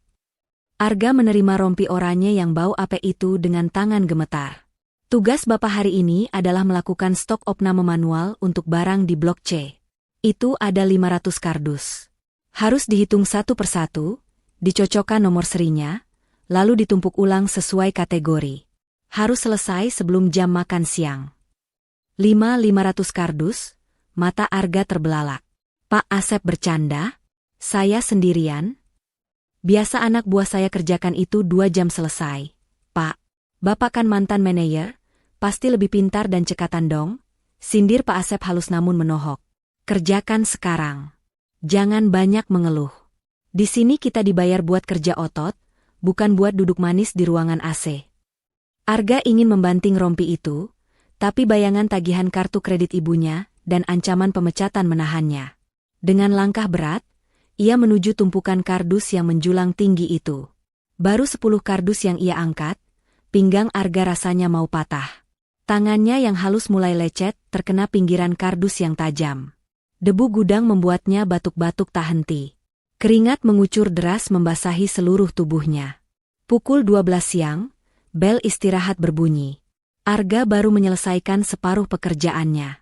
Speaker 1: Arga menerima rompi oranye yang bau ape itu dengan tangan gemetar. Tugas Bapak hari ini adalah melakukan stok opname manual untuk barang di Blok C. Itu ada 500 kardus. Harus dihitung satu persatu, dicocokkan nomor serinya, lalu ditumpuk ulang sesuai kategori. Harus selesai sebelum jam makan siang. 500 kardus, mata Arga terbelalak. Pak Asep bercanda? Saya sendirian? Biasa anak buah saya kerjakan itu 2 jam selesai. Pak, Bapak kan mantan manajer, pasti lebih pintar dan cekatan dong. Sindir Pak Asep halus namun menohok. Kerjakan sekarang. Jangan banyak mengeluh. Di sini kita dibayar buat kerja otot, bukan buat duduk manis di ruangan AC. Arga ingin membanting rompi itu, tapi bayangan tagihan kartu kredit ibunya dan ancaman pemecatan menahannya. Dengan langkah berat, ia menuju tumpukan kardus yang menjulang tinggi itu. Baru 10 kardus yang ia angkat, pinggang Arga rasanya mau patah. Tangannya yang halus mulai lecet terkena pinggiran kardus yang tajam. Debu gudang membuatnya batuk-batuk tak henti. Keringat mengucur deras membasahi seluruh tubuhnya. Pukul 12 siang, bel istirahat berbunyi. Arga baru menyelesaikan separuh pekerjaannya.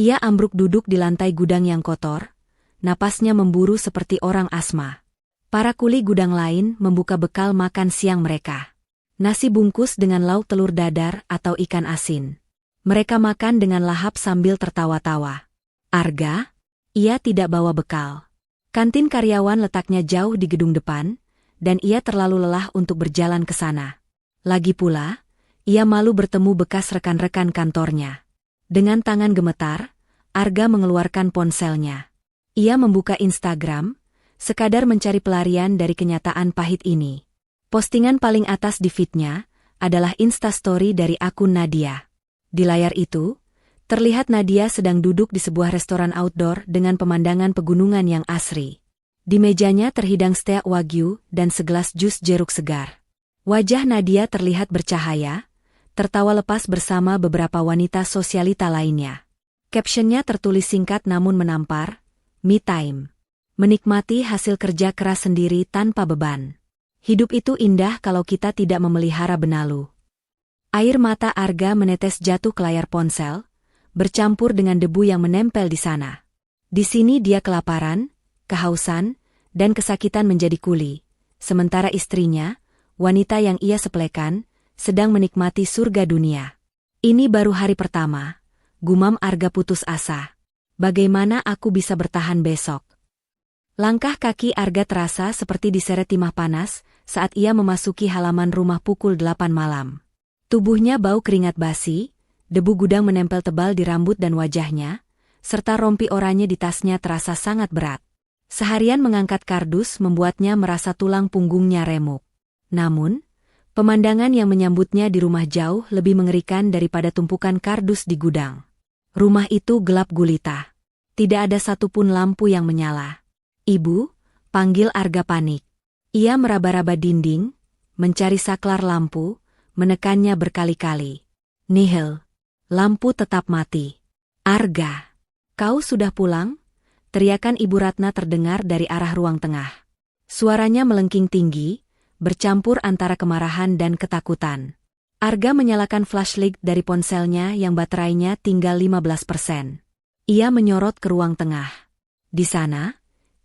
Speaker 1: Ia ambruk duduk di lantai gudang yang kotor, napasnya memburu seperti orang asma. Para kuli gudang lain membuka bekal makan siang mereka. Nasi bungkus dengan lauk telur dadar atau ikan asin. Mereka makan dengan lahap sambil tertawa-tawa. Arga? Ia tidak bawa bekal. Kantin karyawan letaknya jauh di gedung depan, dan ia terlalu lelah untuk berjalan ke sana. Lagi pula, ia malu bertemu bekas rekan-rekan kantornya. Dengan tangan gemetar, Arga mengeluarkan ponselnya. Ia membuka Instagram, sekadar mencari pelarian dari kenyataan pahit ini. Postingan paling atas di feed-nya adalah Instastory dari akun Nadia. Di layar itu, terlihat Nadia sedang duduk di sebuah restoran outdoor dengan pemandangan pegunungan yang asri. Di mejanya terhidang steak wagyu dan segelas jus jeruk segar. Wajah Nadia terlihat bercahaya, tertawa lepas bersama beberapa wanita sosialita lainnya. Captionnya tertulis singkat namun menampar, "Me time." Menikmati hasil kerja keras sendiri tanpa beban. Hidup itu indah kalau kita tidak memelihara benalu. Air mata Arga menetes jatuh ke layar ponsel, bercampur dengan debu yang menempel di sana. Di sini dia kelaparan, kehausan, dan kesakitan menjadi kuli, sementara istrinya, wanita yang ia sepelekan, sedang menikmati surga dunia. Ini baru hari pertama, gumam Arga putus asa. Bagaimana aku bisa bertahan besok? Langkah kaki Arga terasa seperti diseret timah panas saat ia memasuki halaman rumah pukul 8 malam. Tubuhnya bau keringat basi, debu gudang menempel tebal di rambut dan wajahnya, serta rompi oranye di tasnya terasa sangat berat. Seharian mengangkat kardus membuatnya merasa tulang punggungnya remuk. Namun, pemandangan yang menyambutnya di rumah jauh lebih mengerikan daripada tumpukan kardus di gudang. Rumah itu gelap gulita. Tidak ada satupun lampu yang menyala. "Ibu," panggil Arga panik. Ia meraba-raba dinding, mencari saklar lampu, menekannya berkali-kali. Nihil. Lampu tetap mati. "Arga, kau sudah pulang?" Teriakan Ibu Ratna terdengar dari arah ruang tengah. Suaranya melengking tinggi, bercampur antara kemarahan dan ketakutan. Arga menyalakan flashlight dari ponselnya yang baterainya tinggal 15%. Ia menyorot ke ruang tengah. Di sana,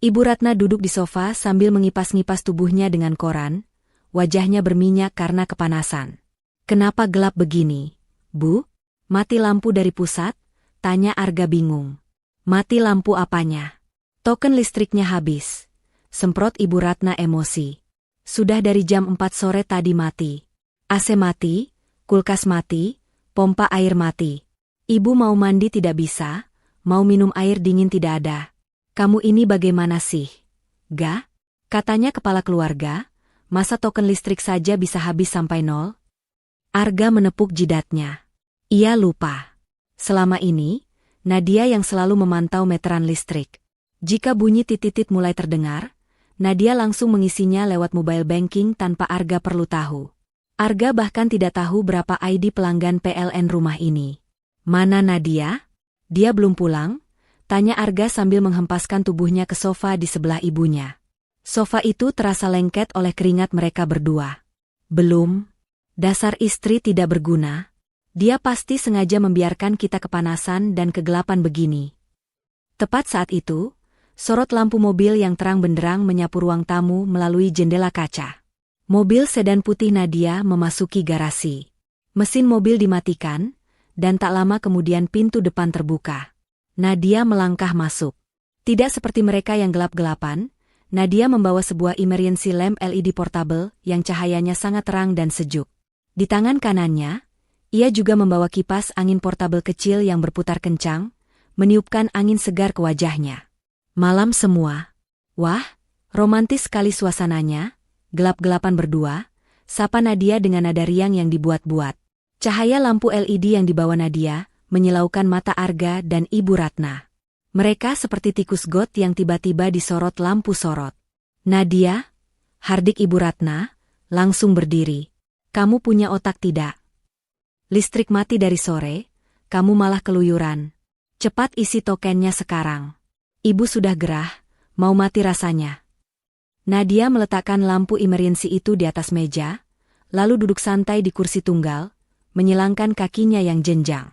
Speaker 1: Ibu Ratna duduk di sofa sambil mengipas-ngipas tubuhnya dengan koran, wajahnya berminyak karena kepanasan. "Kenapa gelap begini, Bu? Mati lampu dari pusat?" tanya Arga bingung. "Mati lampu apanya? Token listriknya habis," semprot Ibu Ratna emosi. "Sudah dari jam 4 sore tadi mati. AC mati, kulkas mati, pompa air mati. Ibu mau mandi tidak bisa, mau minum air dingin tidak ada. Kamu ini bagaimana sih? Ga?" Katanya kepala keluarga, "Masa token listrik saja bisa habis sampai nol?" Arga menepuk jidatnya. Ia lupa. Selama ini, Nadia yang selalu memantau meteran listrik. Jika bunyi titit-titit mulai terdengar, Nadia langsung mengisinya lewat mobile banking tanpa Arga perlu tahu. Arga bahkan tidak tahu berapa ID pelanggan PLN rumah ini. "Mana Nadia? Dia belum pulang?" tanya Arga sambil menghempaskan tubuhnya ke sofa di sebelah ibunya. Sofa itu terasa lengket oleh keringat mereka berdua. "Belum. Dasar istri tidak berguna. Dia pasti sengaja membiarkan kita kepanasan dan kegelapan begini." Tepat saat itu, sorot lampu mobil yang terang benderang menyapu ruang tamu melalui jendela kaca. Mobil sedan putih Nadia memasuki garasi. Mesin mobil dimatikan, dan tak lama kemudian pintu depan terbuka. Nadia melangkah masuk. Tidak seperti mereka yang gelap-gelapan, Nadia membawa sebuah emergency lamp LED portable yang cahayanya sangat terang dan sejuk. Di tangan kanannya, Ia juga membawa kipas angin portabel kecil yang berputar kencang, meniupkan angin segar ke wajahnya. Malam semua. Wah, romantis sekali suasananya, gelap-gelapan berdua, sapa Nadia dengan nada riang yang dibuat-buat. Cahaya lampu LED yang dibawa Nadia menyilaukan mata Arga dan Ibu Ratna. Mereka seperti tikus got yang tiba-tiba disorot lampu sorot. Nadia, hardik Ibu Ratna, langsung berdiri. Kamu punya otak tidak? Listrik mati dari sore, kamu malah keluyuran. Cepat isi tokennya sekarang. Ibu sudah gerah, mau mati rasanya. Nadia meletakkan lampu emergency itu di atas meja, lalu duduk santai di kursi tunggal, menyilangkan kakinya yang jenjang.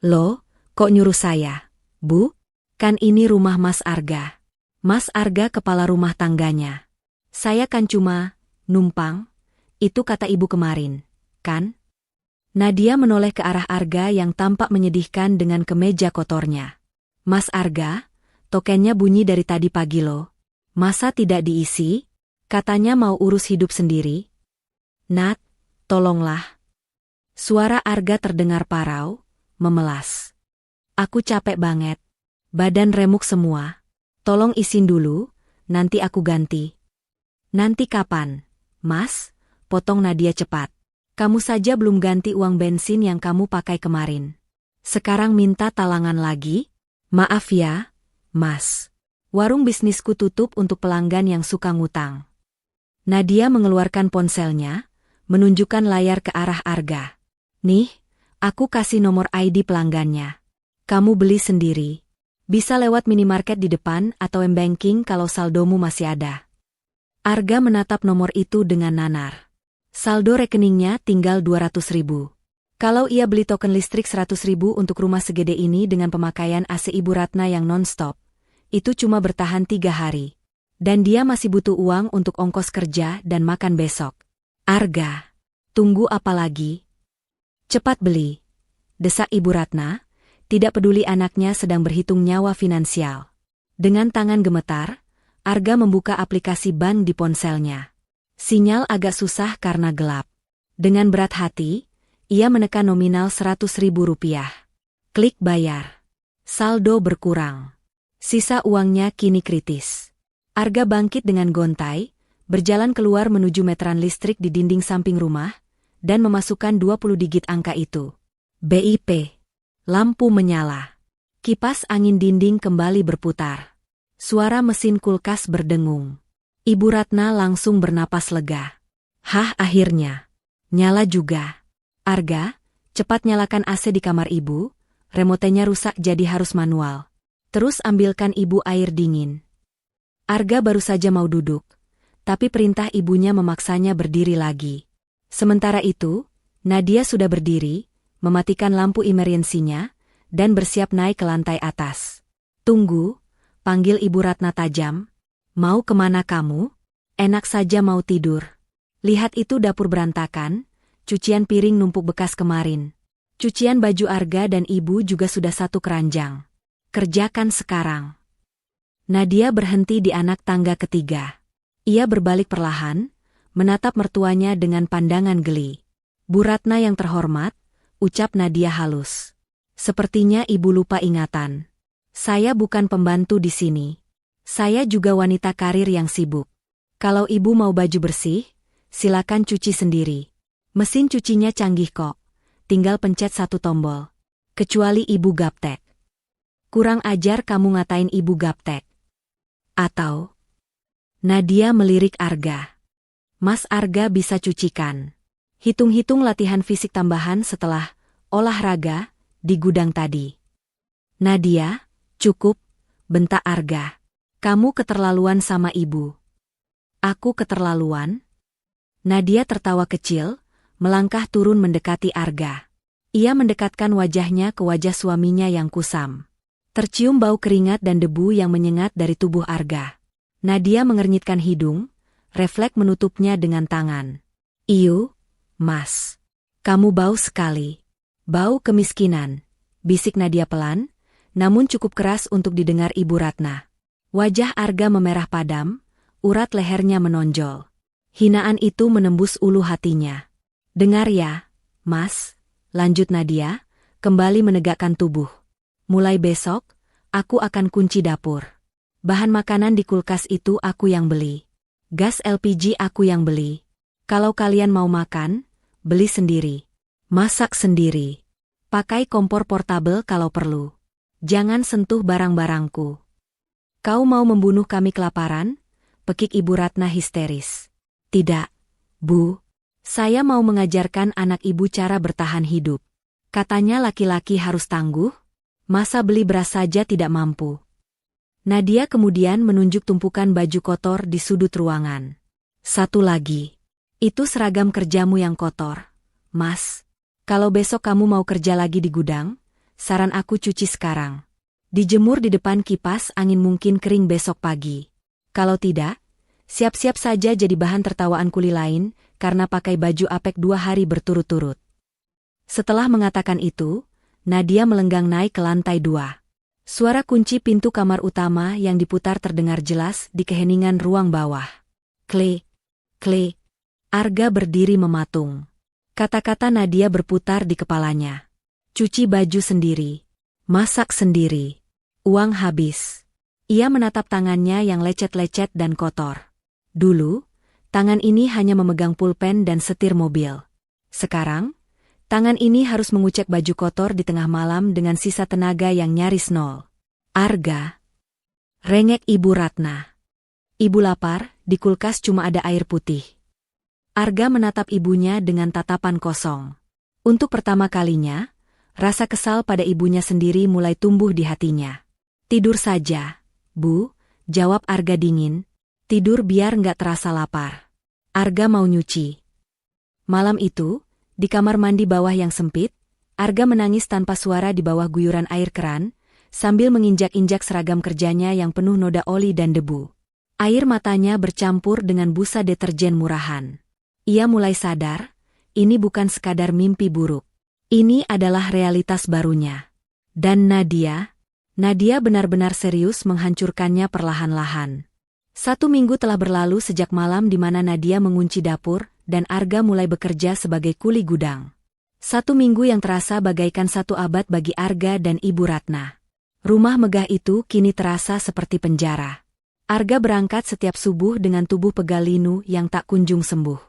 Speaker 1: Loh, kok nyuruh saya? Bu? Kan ini rumah Mas Arga. Mas Arga kepala rumah tangganya. Saya kan cuma numpang, itu kata ibu kemarin, kan? Nadia menoleh ke arah Arga yang tampak menyedihkan dengan kemeja kotornya. Mas Arga, tokennya bunyi dari tadi pagi loh. Masa tidak diisi? Katanya mau urus hidup sendiri. Nat, tolonglah. Suara Arga terdengar parau, memelas. Aku capek banget. Badan remuk semua. Tolong isin dulu, nanti aku ganti. Nanti kapan, Mas? Potong Nadia cepat. Kamu saja belum ganti uang bensin yang kamu pakai kemarin. Sekarang minta talangan lagi? Maaf ya, Mas. Warung bisnisku tutup untuk pelanggan yang suka ngutang. Nadia mengeluarkan ponselnya, menunjukkan layar ke arah Arga. Nih, aku kasih nomor ID pelanggannya. Kamu beli sendiri. Bisa lewat minimarket di depan atau m-banking kalau saldomu masih ada. Arga menatap nomor itu dengan nanar. Saldo rekeningnya tinggal 200.000. Kalau ia beli token listrik 100.000 untuk rumah segede ini dengan pemakaian AC Ibu Ratna yang non-stop, itu cuma bertahan 3 hari. Dan dia masih butuh uang untuk ongkos kerja dan makan besok. Arga, tunggu apa lagi? Cepat beli. Desak Ibu Ratna, tidak peduli anaknya sedang berhitung nyawa finansial. Dengan tangan gemetar, Arga membuka aplikasi bank di ponselnya. Sinyal agak susah karena gelap. Dengan berat hati, ia menekan nominal 100.000 rupiah. Klik bayar. Saldo berkurang. Sisa uangnya kini kritis. Arga bangkit dengan gontai, berjalan keluar menuju meteran listrik di dinding samping rumah, dan memasukkan 20 digit angka itu. BIP. Lampu menyala. Kipas angin dinding kembali berputar. Suara mesin kulkas berdengung. Ibu Ratna langsung bernapas lega. Hah, akhirnya. Nyala juga. Arga, cepat nyalakan AC di kamar ibu, remotenya rusak jadi harus manual. Terus ambilkan ibu air dingin. Arga baru saja mau duduk, tapi perintah ibunya memaksanya berdiri lagi. Sementara itu, Nadia sudah berdiri, mematikan lampu emergensinya, dan bersiap naik ke lantai atas. Tunggu, panggil Ibu Ratna tajam. Mau kemana kamu? Enak saja mau tidur. Lihat itu dapur berantakan, cucian piring numpuk bekas kemarin. Cucian baju Arga dan ibu juga sudah satu keranjang. Kerjakan sekarang. Nadia berhenti di anak tangga ketiga. Ia berbalik perlahan, menatap mertuanya dengan pandangan geli. Bu Ratna yang terhormat, ucap Nadia halus. Sepertinya ibu lupa ingatan. Saya bukan pembantu di sini. Saya juga wanita karir yang sibuk. Kalau ibu mau baju bersih, silakan cuci sendiri. Mesin cucinya canggih kok. Tinggal pencet satu tombol. Kecuali ibu gaptek. Kurang ajar kamu ngatain ibu gaptek. Atau? Nadia melirik Arga. Mas Arga bisa cucikan. Hitung-hitung latihan fisik tambahan setelah olahraga di gudang tadi. Nadia, cukup, bentak Arga. Kamu keterlaluan sama ibu. Aku keterlaluan? Nadia tertawa kecil, melangkah turun mendekati Arga. Ia mendekatkan wajahnya ke wajah suaminya yang kusam. Tercium bau keringat dan debu yang menyengat dari tubuh Arga. Nadia mengernyitkan hidung, refleks menutupnya dengan tangan. Iu, Mas. Kamu bau sekali. Bau kemiskinan, bisik Nadia pelan, namun cukup keras untuk didengar Ibu Ratna. Wajah Arga memerah padam, urat lehernya menonjol. Hinaan itu menembus ulu hatinya. Dengar ya, Mas, lanjut Nadia, kembali menegakkan tubuh. Mulai besok, aku akan kunci dapur. Bahan makanan di kulkas itu aku yang beli. Gas LPG aku yang beli. Kalau kalian mau makan, beli sendiri. Masak sendiri. Pakai kompor portabel kalau perlu. Jangan sentuh barang-barangku. Kau mau membunuh kami kelaparan? Pekik Ibu Ratna histeris. Tidak, Bu. Saya mau mengajarkan anak ibu cara bertahan hidup. Katanya laki-laki harus tangguh? Masa beli beras saja tidak mampu? Nadia kemudian menunjuk tumpukan baju kotor di sudut ruangan. Satu lagi. Itu seragam kerjamu yang kotor. Mas, kalau besok kamu mau kerja lagi di gudang, saran aku cuci sekarang. Dijemur di depan kipas angin mungkin kering besok pagi. Kalau tidak, siap-siap saja jadi bahan tertawaan kuli lain karena pakai baju apek 2 hari berturut-turut. Setelah mengatakan itu, Nadia melenggang naik ke lantai 2. Suara kunci pintu kamar utama yang diputar terdengar jelas di keheningan ruang bawah. Klik, klik. Arga berdiri mematung. Kata-kata Nadia berputar di kepalanya. Cuci baju sendiri. Masak sendiri. Uang habis. Ia menatap tangannya yang lecet-lecet dan kotor. Dulu, tangan ini hanya memegang pulpen dan setir mobil. Sekarang, tangan ini harus mengucek baju kotor di tengah malam dengan sisa tenaga yang nyaris nol. Arga. Rengek Ibu Ratna. Ibu lapar, di kulkas cuma ada air putih. Arga menatap ibunya dengan tatapan kosong. Untuk pertama kalinya, rasa kesal pada ibunya sendiri mulai tumbuh di hatinya. Tidur saja, Bu, jawab Arga dingin. Tidur biar nggak terasa lapar. Arga mau nyuci. Malam itu, di kamar mandi bawah yang sempit, Arga menangis tanpa suara di bawah guyuran air keran, sambil menginjak-injak seragam kerjanya yang penuh noda oli dan debu. Air matanya bercampur dengan busa deterjen murahan. Ia mulai sadar, ini bukan sekadar mimpi buruk. Ini adalah realitas barunya. Dan Nadia benar-benar serius menghancurkannya perlahan-lahan. 1 minggu telah berlalu sejak malam di mana Nadia mengunci dapur, dan Arga mulai bekerja sebagai kuli gudang. 1 minggu yang terasa bagaikan 1 abad bagi Arga dan Ibu Ratna. Rumah megah itu kini terasa seperti penjara. Arga berangkat setiap subuh dengan tubuh pegal linu yang tak kunjung sembuh.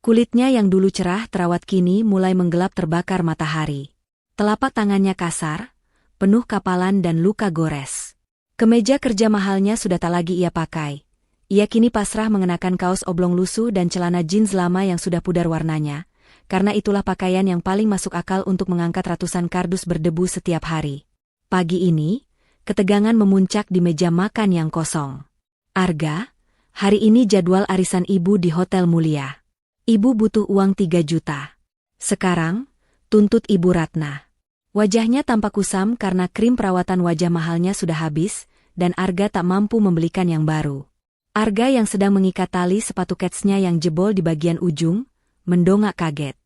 Speaker 1: Kulitnya yang dulu cerah terawat kini mulai menggelap terbakar matahari. Telapak tangannya kasar, penuh kapalan dan luka gores. Kemeja kerja mahalnya sudah tak lagi ia pakai. Ia kini pasrah mengenakan kaos oblong lusuh dan celana jeans lama yang sudah pudar warnanya, karena itulah pakaian yang paling masuk akal untuk mengangkat ratusan kardus berdebu setiap hari. Pagi ini, ketegangan memuncak di meja makan yang kosong. Arga, hari ini jadwal arisan ibu di Hotel Mulia. Ibu butuh uang 3 juta. Sekarang, tuntut Ibu Ratna. Wajahnya tampak kusam karena krim perawatan wajah mahalnya sudah habis, dan Arga tak mampu membelikan yang baru. Arga yang sedang mengikat tali sepatu ketsnya yang jebol di bagian ujung, mendongak kaget.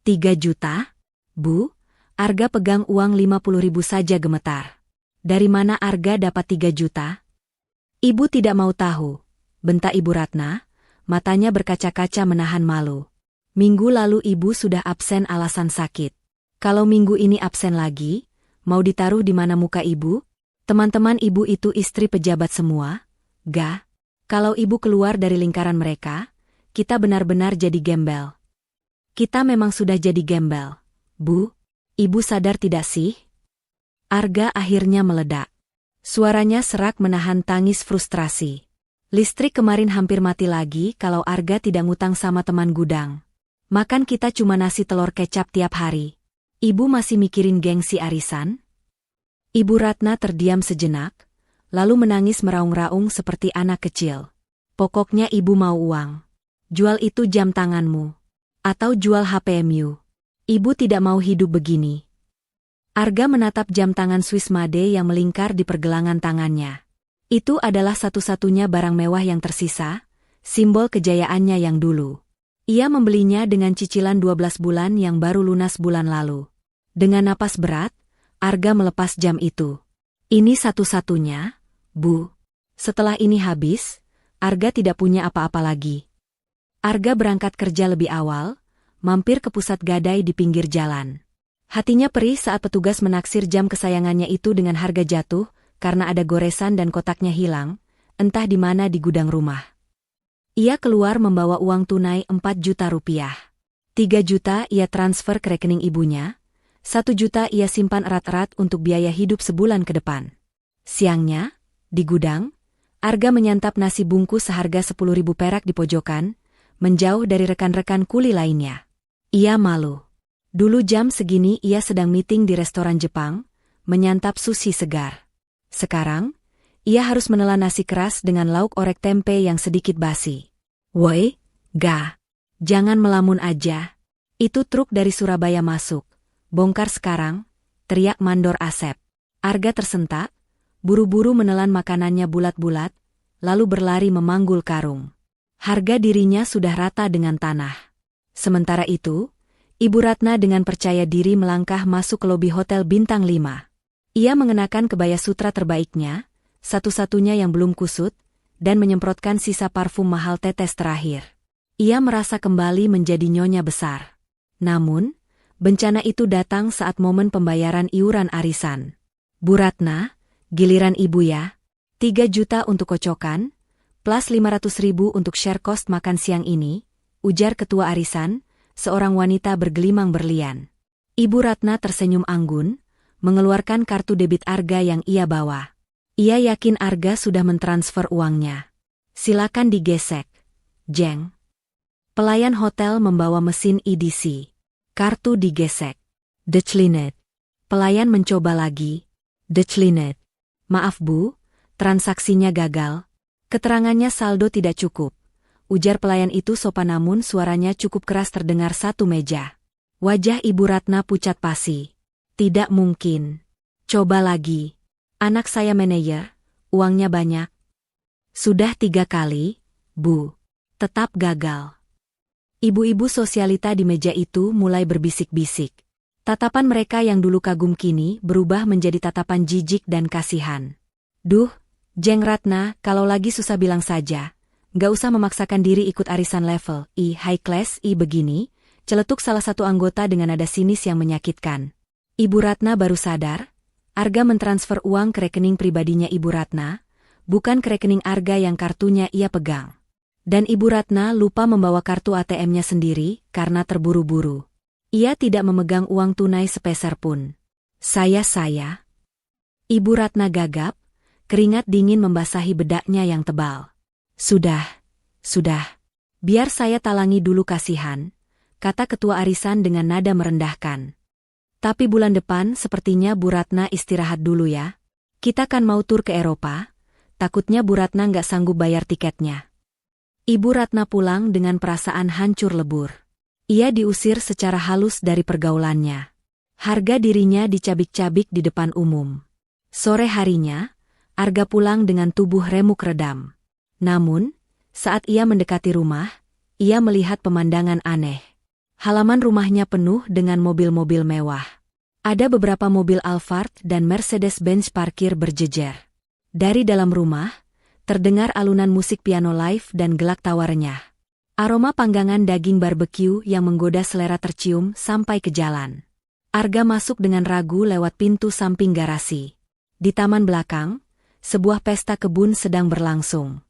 Speaker 1: 3 juta? Bu, Arga pegang uang 50.000 saja gemetar. Dari mana Arga dapat 3 juta? Ibu tidak mau tahu, bentak Ibu Ratna, matanya berkaca-kaca menahan malu. Minggu lalu ibu sudah absen alasan sakit. Kalau minggu ini absen lagi, mau ditaruh di mana muka ibu? Teman-teman ibu itu istri pejabat semua? Gak. Kalau ibu keluar dari lingkaran mereka, kita benar-benar jadi gembel. Kita memang sudah jadi gembel. Bu, ibu sadar tidak sih? Arga akhirnya meledak. Suaranya serak menahan tangis frustrasi. Listrik kemarin hampir mati lagi kalau Arga tidak ngutang sama teman gudang. Makan kita cuma nasi telur kecap tiap hari. Ibu masih mikirin gengsi arisan? Ibu Ratna terdiam sejenak, lalu menangis meraung-raung seperti anak kecil. Pokoknya ibu mau uang. Jual itu jam tanganmu. Atau jual HPMU. Ibu tidak mau hidup begini. Arga menatap jam tangan Swiss Made yang melingkar di pergelangan tangannya. Itu adalah satu-satunya barang mewah yang tersisa, simbol kejayaannya yang dulu. Ia membelinya dengan cicilan 12 bulan yang baru lunas bulan lalu. Dengan napas berat, Arga melepas jam itu. Ini satu-satunya, Bu. Setelah ini habis, Arga tidak punya apa-apa lagi. Arga berangkat kerja lebih awal, mampir ke pusat gadai di pinggir jalan. Hatinya perih saat petugas menaksir jam kesayangannya itu dengan harga jatuh, karena ada goresan dan kotaknya hilang, entah di mana di gudang rumah. Ia keluar membawa uang tunai 4 juta rupiah. 3 juta ia transfer ke rekening ibunya, 1 juta ia simpan erat-erat untuk biaya hidup sebulan ke depan. Siangnya, di gudang, Arga menyantap nasi bungkus seharga 10.000 perak di pojokan, menjauh dari rekan-rekan kuli lainnya. Ia malu. Dulu jam segini ia sedang meeting di restoran Jepang, menyantap sushi segar. Sekarang, ia harus menelan nasi keras dengan lauk orek tempe yang sedikit basi. Woi, ga. Jangan melamun aja. Itu truk dari Surabaya masuk. Bongkar sekarang, teriak mandor Asep. Arga tersentak, buru-buru menelan makanannya bulat-bulat, lalu berlari memanggul karung. Harga dirinya sudah rata dengan tanah. Sementara itu, Ibu Ratna dengan percaya diri melangkah masuk ke lobi hotel bintang 5. Ia mengenakan kebaya sutra terbaiknya, satu-satunya yang belum kusut, dan menyemprotkan sisa parfum mahal tetes terakhir. Ia merasa kembali menjadi nyonya besar. Namun, bencana itu datang saat momen pembayaran iuran arisan. Bu Ratna, giliran ibu ya. 3 juta untuk kocokan, plus 500.000 untuk share cost makan siang ini, ujar ketua arisan, seorang wanita bergelimang berlian. Ibu Ratna tersenyum anggun, mengeluarkan kartu debit Arga yang ia bawa. Ia yakin Arga sudah mentransfer uangnya. Silakan digesek, Jeng. Pelayan hotel membawa mesin EDC. Kartu digesek. Declinet. Pelayan mencoba lagi. Declinet. Maaf Bu, transaksinya gagal. Keterangannya saldo tidak cukup. Ujar pelayan itu sopan namun suaranya cukup keras terdengar satu meja. Wajah Ibu Ratna pucat pasi. Tidak mungkin. Coba lagi. Anak saya manajer, uangnya banyak. Sudah 3 kali, Bu. Tetap gagal. Ibu-ibu sosialita di meja itu mulai berbisik-bisik. Tatapan mereka yang dulu kagum kini berubah menjadi tatapan jijik dan kasihan. Duh, Jeng Ratna, kalau lagi susah bilang saja. Gak usah memaksakan diri ikut arisan level I high class I begini, celetuk salah satu anggota dengan nada sinis yang menyakitkan. Ibu Ratna baru sadar, Arga mentransfer uang ke rekening pribadinya Ibu Ratna, bukan ke rekening Arga yang kartunya ia pegang. Dan Ibu Ratna lupa membawa kartu ATM-nya sendiri karena terburu-buru. Ia tidak memegang uang tunai sepeser pun. Saya. Ibu Ratna gagap, keringat dingin membasahi bedaknya yang tebal. Sudah. Biar saya talangi dulu kasihan, kata ketua arisan dengan nada merendahkan. Tapi bulan depan sepertinya Bu Ratna istirahat dulu ya. Kita kan mau tur ke Eropa, takutnya Bu Ratna nggak sanggup bayar tiketnya. Ibu Ratna pulang dengan perasaan hancur lebur. Ia diusir secara halus dari pergaulannya. Harga dirinya dicabik-cabik di depan umum. Sore harinya, Arga pulang dengan tubuh remuk redam. Namun, saat ia mendekati rumah, ia melihat pemandangan aneh. Halaman rumahnya penuh dengan mobil-mobil mewah. Ada beberapa mobil Alphard dan Mercedes-Benz parkir berjejer. Dari dalam rumah, terdengar alunan musik piano live dan gelak tawa renyah. Aroma panggangan daging barbecue yang menggoda selera tercium sampai ke jalan. Arga masuk dengan ragu lewat pintu samping garasi. Di taman belakang, sebuah pesta kebun sedang berlangsung.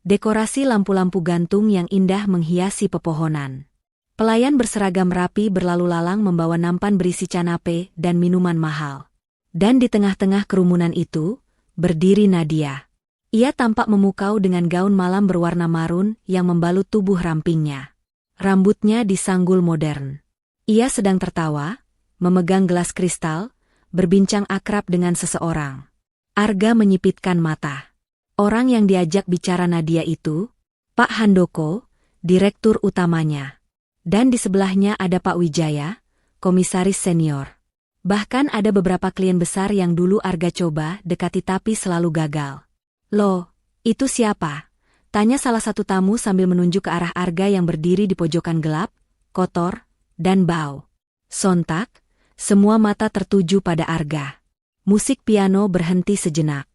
Speaker 1: Dekorasi lampu-lampu gantung yang indah menghiasi pepohonan. Pelayan berseragam rapi berlalu lalang membawa nampan berisi canape dan minuman mahal. Dan di tengah-tengah kerumunan itu, berdiri Nadia. Ia tampak memukau dengan gaun malam berwarna marun yang membalut tubuh rampingnya. Rambutnya disanggul modern. Ia sedang tertawa, memegang gelas kristal, berbincang akrab dengan seseorang. Arga menyipitkan mata. Orang yang diajak bicara Nadia itu, Pak Handoko, direktur utamanya. Dan di sebelahnya ada Pak Wijaya, komisaris senior. Bahkan ada beberapa klien besar yang dulu Arga coba dekati tapi selalu gagal. Loh, itu siapa? Tanya salah satu tamu sambil menunjuk ke arah Arga yang berdiri di pojokan gelap, kotor, dan bau. Sontak, semua mata tertuju pada Arga. Musik piano berhenti sejenak.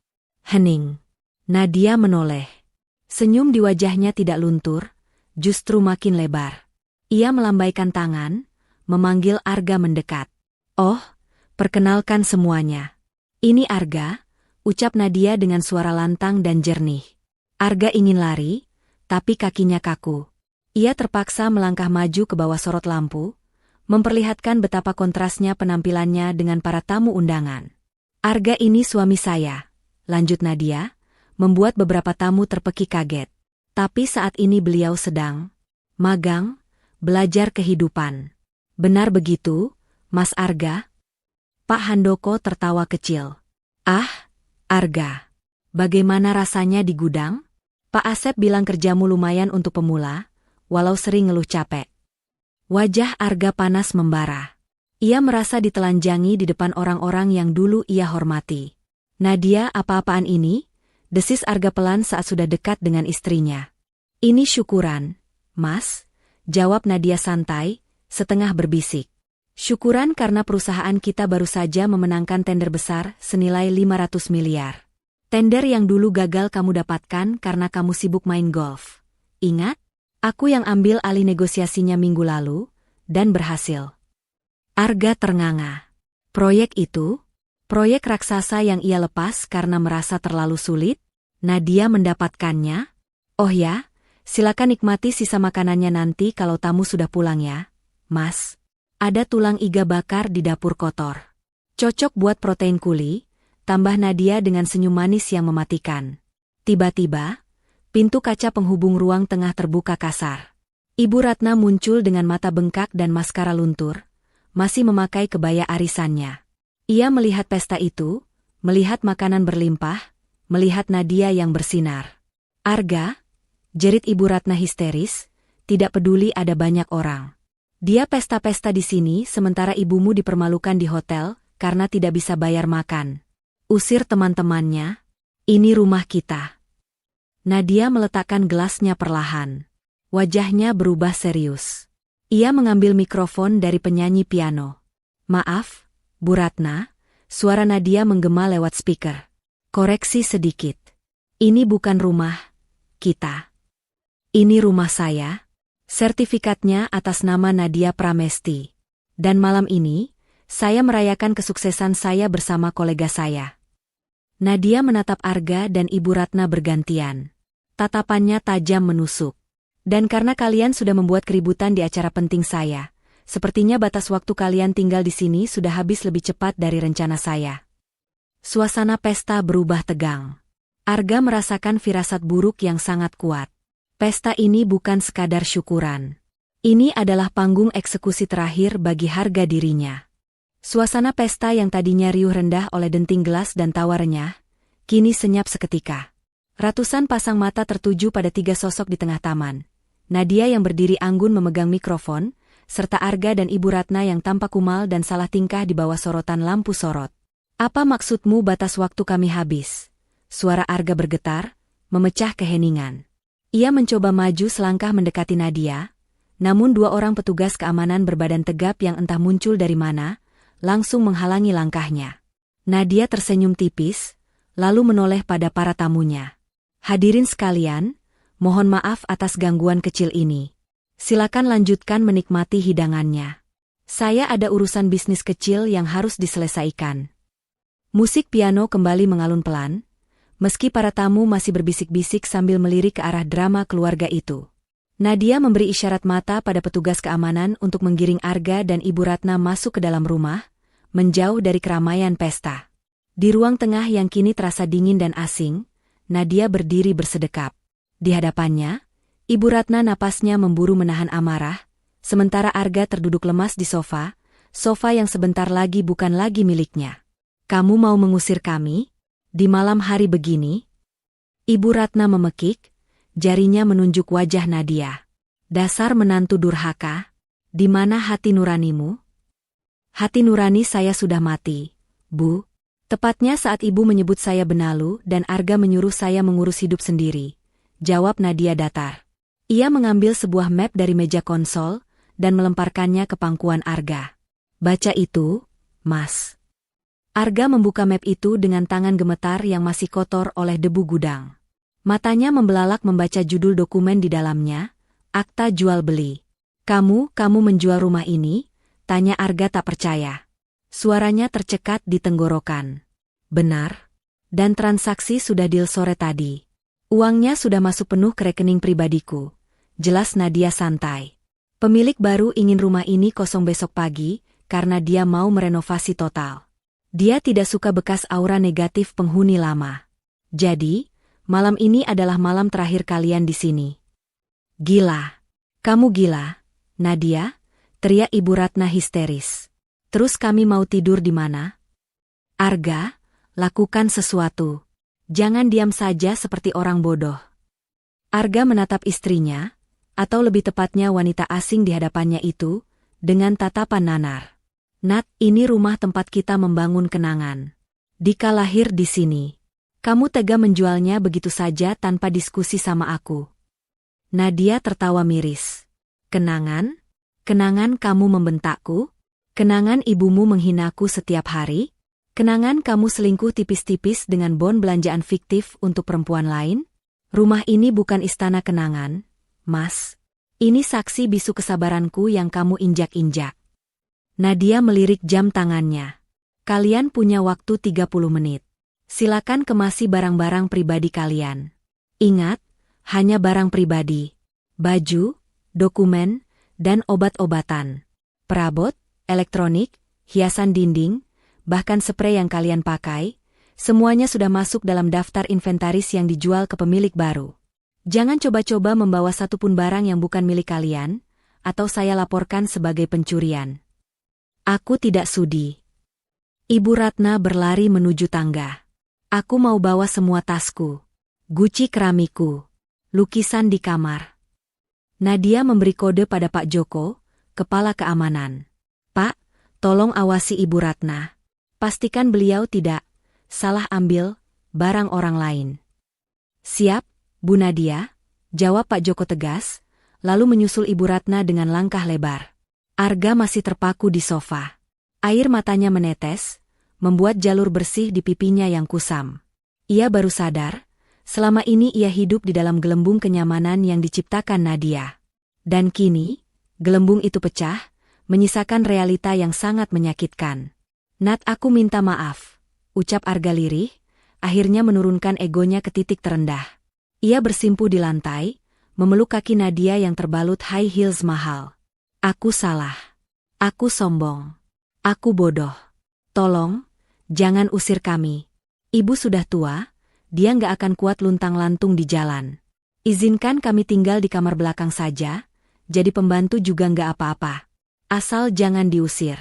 Speaker 1: Hening. Nadia menoleh. Senyum di wajahnya tidak luntur, justru makin lebar. Ia melambaikan tangan, memanggil Arga mendekat. Oh, perkenalkan semuanya. Ini Arga, ucap Nadia dengan suara lantang dan jernih. Arga ingin lari, tapi kakinya kaku. Ia terpaksa melangkah maju ke bawah sorot lampu, memperlihatkan betapa kontrasnya penampilannya dengan para tamu undangan. Arga ini suami saya, lanjut Nadia, membuat beberapa tamu terpekik kaget. Tapi saat ini beliau sedang magang, belajar kehidupan. Benar begitu, Mas Arga? Pak Handoko tertawa kecil. Ah, Arga. Bagaimana rasanya di gudang? Pak Asep bilang kerjamu lumayan untuk pemula, walau sering ngeluh capek. Wajah Arga panas membara. Ia merasa ditelanjangi di depan orang-orang yang dulu ia hormati. Nadia, apa-apaan ini? Desis Arga pelan saat sudah dekat dengan istrinya. Ini syukuran, Mas, jawab Nadia santai, setengah berbisik. Syukuran karena perusahaan kita baru saja memenangkan tender besar senilai 500 miliar. Tender yang dulu gagal kamu dapatkan karena kamu sibuk main golf. Ingat? Aku yang ambil alih negosiasinya minggu lalu, dan berhasil. Arga ternganga. Proyek itu? Proyek raksasa yang ia lepas karena merasa terlalu sulit? Nadia mendapatkannya? Oh ya, silakan nikmati sisa makanannya nanti kalau tamu sudah pulang ya, Mas. Ada tulang iga bakar di dapur kotor. Cocok buat protein kuli, tambah Nadia dengan senyum manis yang mematikan. Tiba-tiba, pintu kaca penghubung ruang tengah terbuka kasar. Ibu Ratna muncul dengan mata bengkak dan maskara luntur, masih memakai kebaya arisannya. Ia melihat pesta itu, melihat makanan berlimpah, melihat Nadia yang bersinar. Arga, jerit Ibu Ratna histeris, tidak peduli ada banyak orang. Dia pesta-pesta di sini sementara ibumu dipermalukan di hotel karena tidak bisa bayar makan. Usir teman-temannya, ini rumah kita. Nadia meletakkan gelasnya perlahan. Wajahnya berubah serius. Ia mengambil mikrofon dari penyanyi piano. Maaf, Bu Ratna, suara Nadia menggema lewat speaker. Koreksi sedikit. Ini bukan rumah kita. Ini rumah saya. Sertifikatnya atas nama Nadia Pramesti. Dan malam ini, saya merayakan kesuksesan saya bersama kolega saya. Nadia menatap Arga dan Ibu Ratna bergantian. Tatapannya tajam menusuk. Dan karena kalian sudah membuat keributan di acara penting saya, sepertinya batas waktu kalian tinggal di sini sudah habis lebih cepat dari rencana saya. Suasana pesta berubah tegang. Arga merasakan firasat buruk yang sangat kuat. Pesta ini bukan sekadar syukuran. Ini adalah panggung eksekusi terakhir bagi harga dirinya. Suasana pesta yang tadinya riuh rendah oleh denting gelas dan tawa renyah, kini senyap seketika. Ratusan pasang mata tertuju pada 3 sosok di tengah taman. Nadia yang berdiri anggun memegang mikrofon, serta Arga dan Ibu Ratna yang tampak kumal dan salah tingkah di bawah sorotan lampu sorot. Apa maksudmu batas waktu kami habis? Suara Arga bergetar, memecah keheningan. Ia mencoba maju selangkah mendekati Nadia, namun 2 orang petugas keamanan berbadan tegap yang entah muncul dari mana, langsung menghalangi langkahnya. Nadia tersenyum tipis, lalu menoleh pada para tamunya. Hadirin sekalian, mohon maaf atas gangguan kecil ini. Silakan lanjutkan menikmati hidangannya. Saya ada urusan bisnis kecil yang harus diselesaikan. Musik piano kembali mengalun pelan, meski para tamu masih berbisik-bisik sambil melirik ke arah drama keluarga itu. Nadia memberi isyarat mata pada petugas keamanan untuk menggiring Arga dan Ibu Ratna masuk ke dalam rumah, menjauh dari keramaian pesta. Di ruang tengah yang kini terasa dingin dan asing, Nadia berdiri bersedekap. Di hadapannya, Ibu Ratna napasnya memburu menahan amarah, sementara Arga terduduk lemas di sofa yang sebentar lagi bukan lagi miliknya. Kamu mau mengusir kami? Di malam hari begini? Ibu Ratna memekik, jarinya menunjuk wajah Nadia. Dasar menantu durhaka, di mana hati nuranimu? Hati nurani saya sudah mati, Bu. Tepatnya saat ibu menyebut saya benalu dan Arga menyuruh saya mengurus hidup sendiri, jawab Nadia datar. Ia mengambil sebuah map dari meja konsol dan melemparkannya ke pangkuan Arga. Baca itu, Mas. Arga membuka map itu dengan tangan gemetar yang masih kotor oleh debu gudang. Matanya membelalak membaca judul dokumen di dalamnya, akta jual beli. Kamu menjual rumah ini? Tanya Arga tak percaya. Suaranya tercekat di tenggorokan. Benar. Dan transaksi sudah deal sore tadi. Uangnya sudah masuk penuh ke rekening pribadiku. Jelas Nadia santai. Pemilik baru ingin rumah ini kosong besok pagi, karena dia mau merenovasi total. Dia tidak suka bekas aura negatif penghuni lama. Jadi, malam ini adalah malam terakhir kalian di sini. Gila. Kamu gila, Nadia, teriak Ibu Ratna histeris. Terus kami mau tidur di mana? Arga, lakukan sesuatu. Jangan diam saja seperti orang bodoh. Arga menatap istrinya, atau lebih tepatnya wanita asing di hadapannya itu, dengan tatapan nanar. Nat, ini rumah tempat kita membangun kenangan. Dika lahir di sini. Kamu tega menjualnya begitu saja tanpa diskusi sama aku. Nadia tertawa miris. Kenangan? Kenangan kamu membentakku? Kenangan ibumu menghinaku setiap hari? Kenangan kamu selingkuh tipis-tipis dengan bon belanjaan fiktif untuk perempuan lain? Rumah ini bukan istana kenangan, Mas. Ini saksi bisu kesabaranku yang kamu injak-injak. Nadia melirik jam tangannya. Kalian punya waktu 30 menit. Silakan kemasi barang-barang pribadi kalian. Ingat, hanya barang pribadi. Baju, dokumen, dan obat-obatan. Perabot, elektronik, hiasan dinding, bahkan spray yang kalian pakai, semuanya sudah masuk dalam daftar inventaris yang dijual ke pemilik baru. Jangan coba-coba membawa satupun barang yang bukan milik kalian, atau saya laporkan sebagai pencurian. Aku tidak sudi. Ibu Ratna berlari menuju tangga. Aku mau bawa semua tasku, guci keramiku, lukisan di kamar. Nadia memberi kode pada Pak Joko, kepala keamanan. Pak, tolong awasi Ibu Ratna. Pastikan beliau tidak salah ambil barang orang lain. Siap, Bu Nadia, jawab Pak Joko tegas, lalu menyusul Ibu Ratna dengan langkah lebar. Arga masih terpaku di sofa. Air matanya menetes, membuat jalur bersih di pipinya yang kusam. Ia baru sadar, selama ini ia hidup di dalam gelembung kenyamanan yang diciptakan Nadia. Dan kini, gelembung itu pecah, menyisakan realita yang sangat menyakitkan. Nat, aku minta maaf, ucap Arga lirih, akhirnya menurunkan egonya ke titik terendah. Ia bersimpuh di lantai, memeluk kaki Nadia yang terbalut high heels mahal. Aku salah. Aku sombong. Aku bodoh. Tolong, jangan usir kami. Ibu sudah tua, dia nggak akan kuat luntang-lantung di jalan. Izinkan kami tinggal di kamar belakang saja, jadi pembantu juga nggak apa-apa. Asal jangan diusir.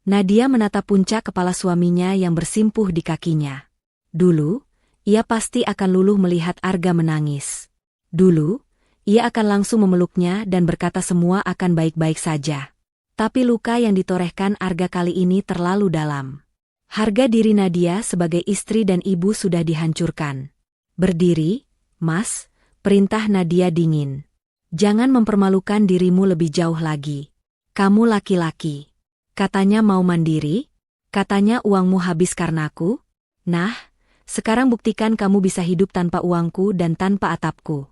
Speaker 1: Nadia menatap puncak kepala suaminya yang bersimpuh di kakinya. Dulu, ia pasti akan luluh melihat Arga menangis. Dulu, ia akan langsung memeluknya dan berkata semua akan baik-baik saja. Tapi luka yang ditorehkan Arga kali ini terlalu dalam. Harga diri Nadia sebagai istri dan ibu sudah dihancurkan. Berdiri, Mas, perintah Nadia dingin. Jangan mempermalukan dirimu lebih jauh lagi. Kamu laki-laki. Katanya mau mandiri, katanya uangmu habis karenaku. Nah, sekarang buktikan kamu bisa hidup tanpa uangku dan tanpa atapku.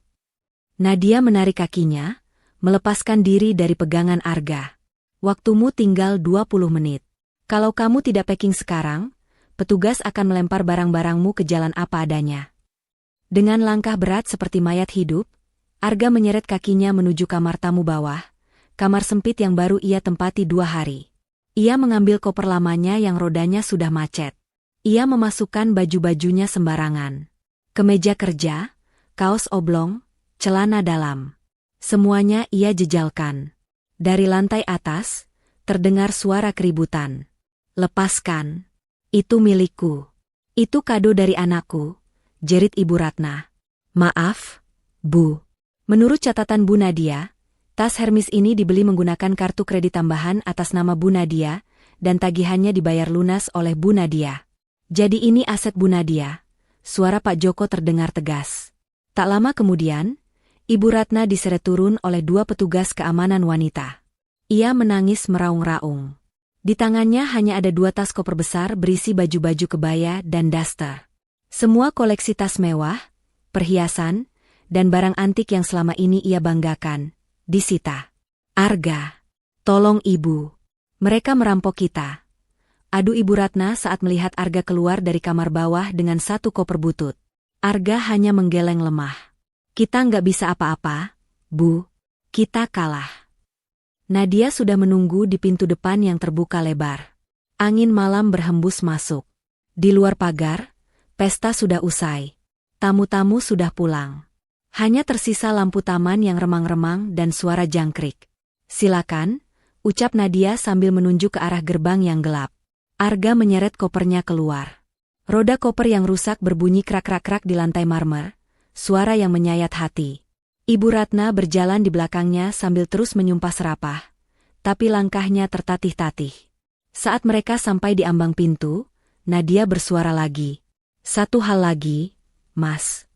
Speaker 1: Nadia menarik kakinya, melepaskan diri dari pegangan Arga. Waktumu tinggal 20 menit. Kalau kamu tidak packing sekarang, petugas akan melempar barang-barangmu ke jalan apa adanya. Dengan langkah berat seperti mayat hidup, Arga menyeret kakinya menuju kamar tamu bawah, kamar sempit yang baru ia tempati 2 hari. Ia mengambil koper lamanya yang rodanya sudah macet. Ia memasukkan baju-bajunya sembarangan. Kemeja kerja, kaos oblong, celana dalam. Semuanya ia jejalkan. Dari lantai atas, terdengar suara keributan. Lepaskan. Itu milikku. Itu kado dari anakku, jerit Ibu Ratna. Maaf, Bu. Menurut catatan Bu Nadia, tas Hermes ini dibeli menggunakan kartu kredit tambahan atas nama Bu Nadia, dan tagihannya dibayar lunas oleh Bu Nadia. Jadi ini aset Bu Nadia. Suara Pak Joko terdengar tegas. Tak lama kemudian, Ibu Ratna diseret turun oleh 2 petugas keamanan wanita. Ia menangis meraung-raung. Di tangannya hanya ada 2 tas koper besar berisi baju-baju kebaya dan daster. Semua koleksi tas mewah, perhiasan, dan barang antik yang selama ini ia banggakan disita. Arga, tolong Ibu. Mereka merampok kita. adu Ibu Ratna saat melihat Arga keluar dari kamar bawah dengan satu koper butut. Arga hanya menggeleng lemah. Kita nggak bisa apa-apa, Bu. Kita kalah. Nadia sudah menunggu di pintu depan yang terbuka lebar. Angin malam berhembus masuk. Di luar pagar, pesta sudah usai. Tamu-tamu sudah pulang. Hanya tersisa lampu taman yang remang-remang dan suara jangkrik. Silakan, ucap Nadia sambil menunjuk ke arah gerbang yang gelap. Arga menyeret kopernya keluar. Roda koper yang rusak berbunyi krak-krak-krak di lantai marmer, suara yang menyayat hati. Ibu Ratna berjalan di belakangnya sambil terus menyumpah serapah, tapi langkahnya tertatih-tatih. Saat mereka sampai di ambang pintu, Nadia bersuara lagi. Satu hal lagi, Mas.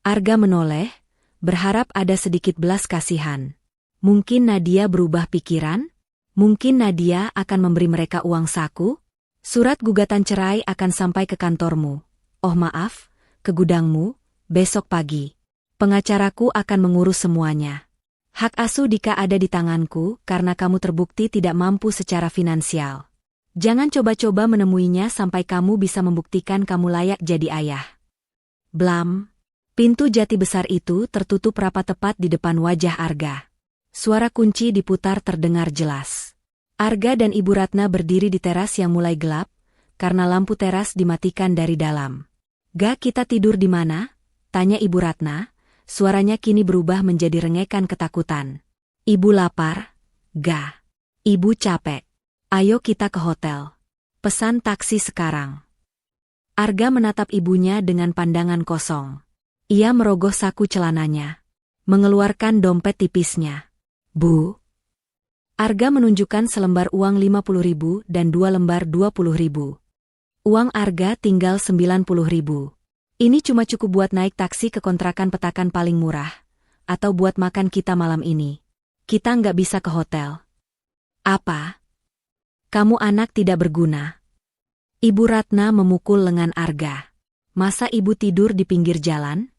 Speaker 1: Arga menoleh, berharap ada sedikit belas kasihan. Mungkin Nadia berubah pikiran? Mungkin Nadia akan memberi mereka uang saku? Surat gugatan cerai akan sampai ke kantormu. Oh maaf, ke gudangmu, besok pagi. Pengacaraku akan mengurus semuanya. Hak asuh Dika ada di tanganku karena kamu terbukti tidak mampu secara finansial. Jangan coba-coba menemuinya sampai kamu bisa membuktikan kamu layak jadi ayah. Blam. Pintu jati besar itu tertutup rapat tepat di depan wajah Arga. Suara kunci diputar terdengar jelas. Arga dan Ibu Ratna berdiri di teras yang mulai gelap, karena lampu teras dimatikan dari dalam. "Ga, kita tidur di mana?" tanya Ibu Ratna. Suaranya kini berubah menjadi rengekan ketakutan. "Ibu lapar?" "Ga." "Ibu capek." "Ayo kita ke hotel. Pesan taksi sekarang." Arga menatap ibunya dengan pandangan kosong. Ia merogoh saku celananya. Mengeluarkan dompet tipisnya. "Bu." Arga menunjukkan selembar uang 50.000 dan 2 lembar 20.000. Uang Arga tinggal 90.000. Ini cuma cukup buat naik taksi ke kontrakan petakan paling murah, atau buat makan kita malam ini. Kita nggak bisa ke hotel. Apa? Kamu anak tidak berguna. Ibu Ratna memukul lengan Arga. Masa ibu tidur di pinggir jalan?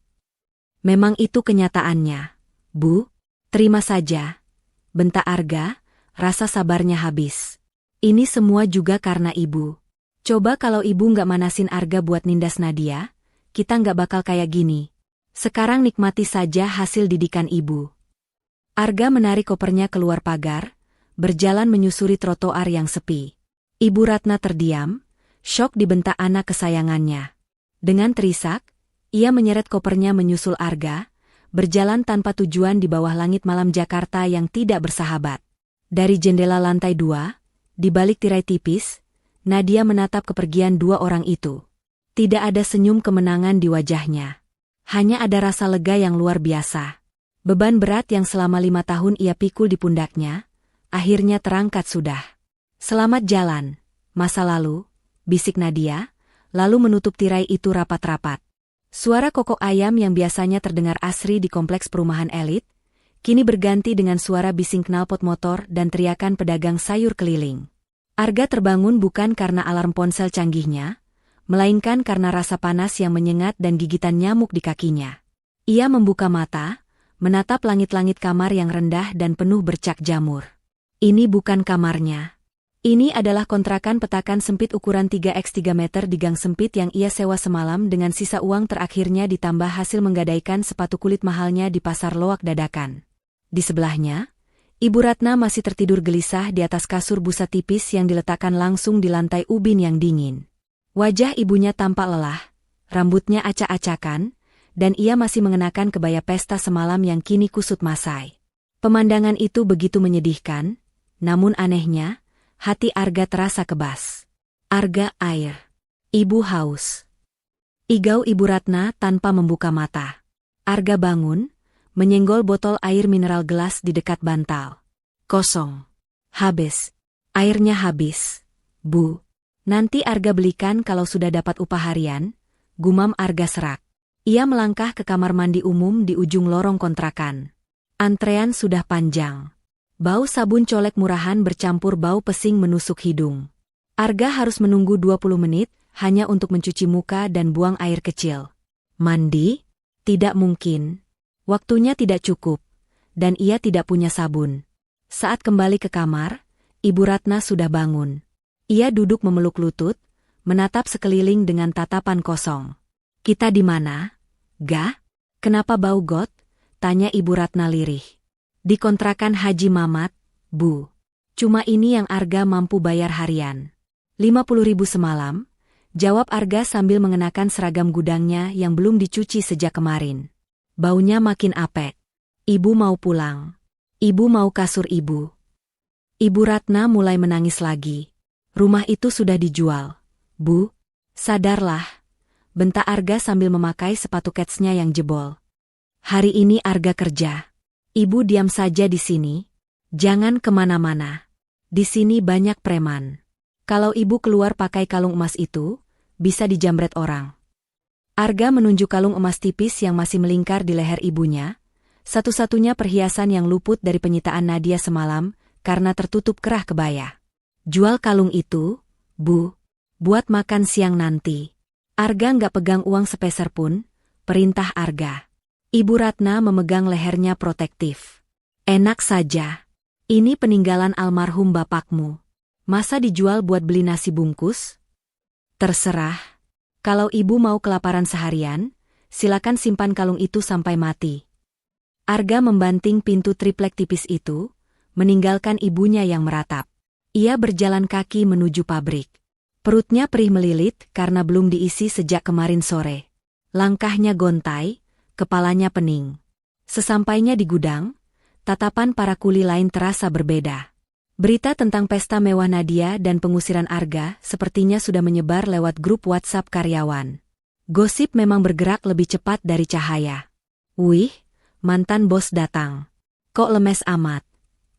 Speaker 1: Memang itu kenyataannya. Bu, terima saja. Bentak Arga, rasa sabarnya habis. Ini semua juga karena ibu. Coba kalau ibu nggak manasin Arga buat nindas Nadia, kita nggak bakal kayak gini. Sekarang nikmati saja hasil didikan ibu. Arga menarik kopernya keluar pagar, berjalan menyusuri trotoar yang sepi. Ibu Ratna terdiam, syok dibentak anak kesayangannya. Dengan terisak, ia menyeret kopernya menyusul Arga, berjalan tanpa tujuan di bawah langit malam Jakarta yang tidak bersahabat. Dari jendela lantai 2, di balik tirai tipis, Nadia menatap kepergian dua orang itu. Tidak ada senyum kemenangan di wajahnya. Hanya ada rasa lega yang luar biasa. Beban berat yang selama 5 tahun ia pikul di pundaknya, akhirnya terangkat sudah. Selamat jalan, masa lalu, bisik Nadia, lalu menutup tirai itu rapat-rapat. Suara kokok ayam yang biasanya terdengar asri di kompleks perumahan elit, kini berganti dengan suara bising knalpot motor dan teriakan pedagang sayur keliling. Arga terbangun bukan karena alarm ponsel canggihnya, melainkan karena rasa panas yang menyengat dan gigitan nyamuk di kakinya. Ia membuka mata, menatap langit-langit kamar yang rendah dan penuh bercak jamur. Ini bukan kamarnya. Ini adalah kontrakan petakan sempit ukuran 3x3 meter di gang sempit yang ia sewa semalam dengan sisa uang terakhirnya ditambah hasil menggadaikan sepatu kulit mahalnya di pasar loak dadakan. Di sebelahnya, Ibu Ratna masih tertidur gelisah di atas kasur busa tipis yang diletakkan langsung di lantai ubin yang dingin. Wajah ibunya tampak lelah, rambutnya acak-acakan, dan ia masih mengenakan kebaya pesta semalam yang kini kusut masai. Pemandangan itu begitu menyedihkan, namun anehnya, hati Arga terasa kebas. Arga, air. Ibu haus. Igau Ibu Ratna tanpa membuka mata. Arga bangun, menyenggol botol air mineral gelas di dekat bantal. Kosong. Habis. Airnya habis. Bu. Nanti Arga belikan kalau sudah dapat upah harian, gumam Arga serak. Ia melangkah ke kamar mandi umum di ujung lorong kontrakan. Antrean sudah panjang. Bau sabun colek murahan bercampur bau pesing menusuk hidung. Arga harus menunggu 20 menit hanya untuk mencuci muka dan buang air kecil. Mandi? Tidak mungkin. Waktunya tidak cukup, dan ia tidak punya sabun. Saat kembali ke kamar, Ibu Ratna sudah bangun. Ia duduk memeluk lutut, menatap sekeliling dengan tatapan kosong. Kita di mana? Ga? Kenapa bau got? Tanya Ibu Ratna lirih. Di kontrakan Haji Mamat, Bu. Cuma ini yang Arga mampu bayar harian. 50.000 semalam, jawab Arga sambil mengenakan seragam gudangnya yang belum dicuci sejak kemarin. Baunya makin apek. Ibu mau pulang. Ibu mau kasur ibu. Ibu Ratna mulai menangis lagi. Rumah itu sudah dijual. Bu, sadarlah. Bentak Arga sambil memakai sepatu ketsnya yang jebol. Hari ini Arga kerja. Ibu diam saja di sini. Jangan kemana-mana. Di sini banyak preman. Kalau ibu keluar pakai kalung emas itu, bisa dijamret orang. Arga menunjuk kalung emas tipis yang masih melingkar di leher ibunya, satu-satunya perhiasan yang luput dari penyitaan Nadia semalam karena tertutup kerah kebaya. Jual kalung itu, Bu, buat makan siang nanti. Arga nggak pegang uang sepeser pun, perintah Arga. Ibu Ratna memegang lehernya protektif. Enak saja. Ini peninggalan almarhum bapakmu. Masa dijual buat beli nasi bungkus? Terserah. Kalau ibu mau kelaparan seharian, silakan simpan kalung itu sampai mati. Arga membanting pintu triplek tipis itu, meninggalkan ibunya yang meratap. Ia berjalan kaki menuju pabrik. Perutnya perih melilit karena belum diisi sejak kemarin sore. Langkahnya gontai, kepalanya pening. Sesampainya di gudang, tatapan para kuli lain terasa berbeda. Berita tentang pesta mewah Nadia dan pengusiran Arga sepertinya sudah menyebar lewat grup WhatsApp karyawan. Gosip memang bergerak lebih cepat dari cahaya. Wih, mantan bos datang. Kok lemes amat?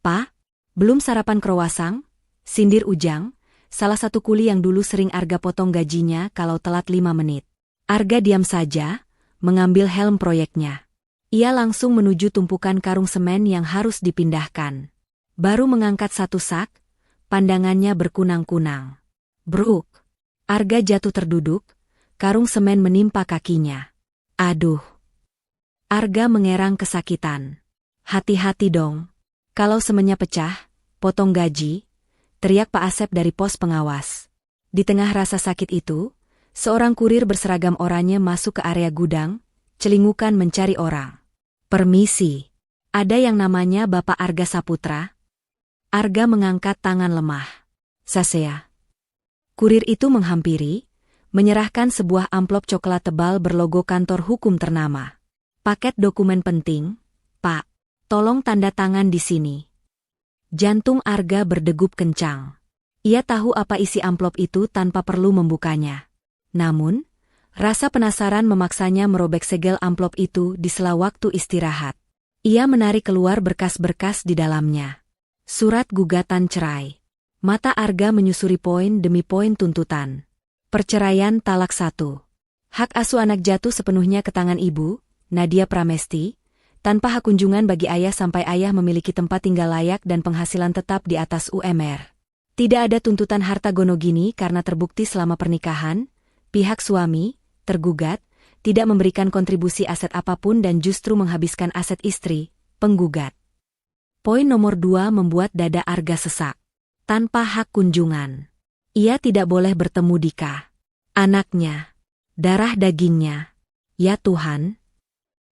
Speaker 1: Pak, belum sarapan krowasang? Sindir Ujang, salah satu kuli yang dulu sering Arga potong gajinya kalau telat 5 menit. Arga diam saja, mengambil helm proyeknya. Ia langsung menuju tumpukan karung semen yang harus dipindahkan. Baru mengangkat satu sak, pandangannya berkunang-kunang. Bruk! Arga jatuh terduduk, karung semen menimpa kakinya. Aduh! Arga mengerang kesakitan. Hati-hati dong. Kalau semennya pecah, potong gaji, teriak Pak Asep dari pos pengawas. Di tengah rasa sakit itu, seorang kurir berseragam oranye masuk ke area gudang, celingukan mencari orang. Permisi. Ada yang namanya Bapak Arga Saputra? Arga mengangkat tangan lemah. Sasea. Kurir itu menghampiri, menyerahkan sebuah amplop coklat tebal berlogo kantor hukum ternama. Paket dokumen penting, Pak. Tolong tanda tangan di sini. Jantung Arga berdegup kencang. Ia tahu apa isi amplop itu tanpa perlu membukanya. Namun, rasa penasaran memaksanya merobek segel amplop itu di sela waktu istirahat. Ia menarik keluar berkas-berkas di dalamnya. Surat gugatan cerai. Mata Arga menyusuri poin demi poin tuntutan. Perceraian talak 1. Hak asuh anak jatuh sepenuhnya ke tangan ibu, Nadia Pramesti, tanpa hak kunjungan bagi ayah sampai ayah memiliki tempat tinggal layak dan penghasilan tetap di atas UMR. Tidak ada tuntutan harta gonogini karena terbukti selama pernikahan, pihak suami, tergugat, tidak memberikan kontribusi aset apapun dan justru menghabiskan aset istri, penggugat. Poin nomor 2 membuat dada Arga sesak. Tanpa hak kunjungan. Ia tidak boleh bertemu Dika. Anaknya. Darah dagingnya. Ya Tuhan.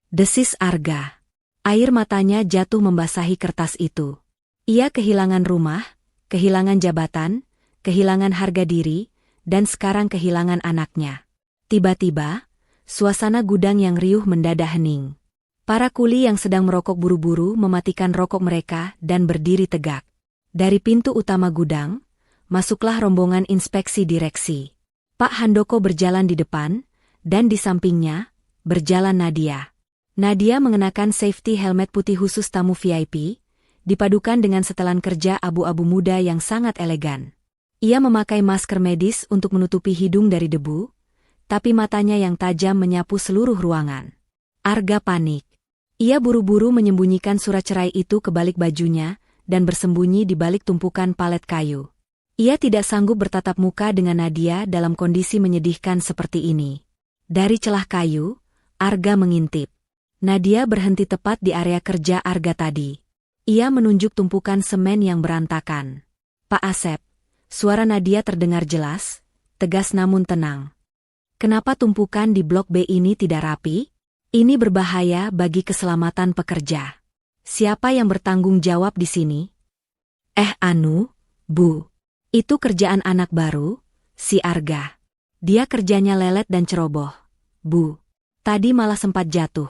Speaker 1: Desis Arga. Air matanya jatuh membasahi kertas itu. Ia kehilangan rumah, kehilangan jabatan, kehilangan harga diri, dan sekarang kehilangan anaknya. Tiba-tiba, suasana gudang yang riuh mendadak hening. Para kuli yang sedang merokok buru-buru mematikan rokok mereka dan berdiri tegak. Dari pintu utama gudang, masuklah rombongan inspeksi direksi. Pak Handoko berjalan di depan, dan di sampingnya, berjalan Nadia. Nadia mengenakan safety helmet putih khusus tamu VIP, dipadukan dengan setelan kerja abu-abu muda yang sangat elegan. Ia memakai masker medis untuk menutupi hidung dari debu, tapi matanya yang tajam menyapu seluruh ruangan. Arga panik. Ia buru-buru menyembunyikan surat cerai itu ke balik bajunya dan bersembunyi di balik tumpukan palet kayu. Ia tidak sanggup bertatap muka dengan Nadia dalam kondisi menyedihkan seperti ini. Dari celah kayu, Arga mengintip. Nadia berhenti tepat di area kerja Arga tadi. Ia menunjuk tumpukan semen yang berantakan. Pak Asep, Suara Nadia terdengar jelas, tegas namun tenang. Kenapa tumpukan di blok B ini tidak rapi? Ini berbahaya bagi keselamatan pekerja. Siapa yang bertanggung jawab di sini? Bu. Itu kerjaan anak baru, si Arga. Dia kerjanya lelet dan ceroboh. Bu. Tadi malah sempat jatuh.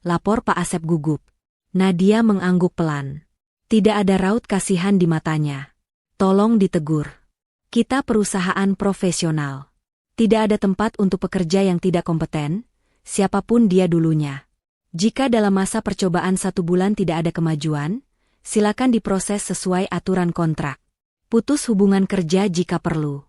Speaker 1: Lapor Pak Asep gugup. Nadia mengangguk pelan. Tidak ada raut kasihan di matanya. Tolong ditegur. Kita perusahaan profesional. Tidak ada tempat untuk pekerja yang tidak kompeten, siapapun dia dulunya. Jika dalam masa percobaan 1 bulan tidak ada kemajuan, silakan diproses sesuai aturan kontrak. Putus hubungan kerja jika perlu.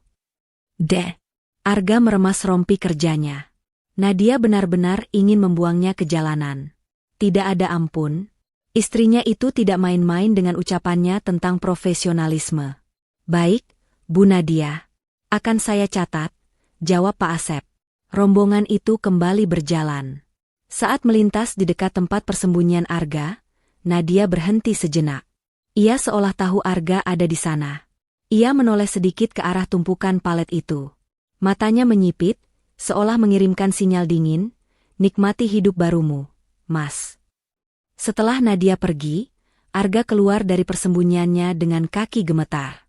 Speaker 1: Arga meremas rompi kerjanya. Nadia benar-benar ingin membuangnya ke jalanan. Tidak ada ampun. Istrinya itu tidak main-main dengan ucapannya tentang profesionalisme. Baik, Bu Nadia. Akan saya catat, jawab Pak Asep. Rombongan itu kembali berjalan. Saat melintas di dekat tempat persembunyian Arga, Nadia berhenti sejenak. Ia seolah tahu Arga ada di sana. Ia menoleh sedikit ke arah tumpukan palet itu. Matanya menyipit, seolah mengirimkan sinyal dingin, nikmati hidup barumu, Mas. Setelah Nadia pergi, Arga keluar dari persembunyiannya dengan kaki gemetar.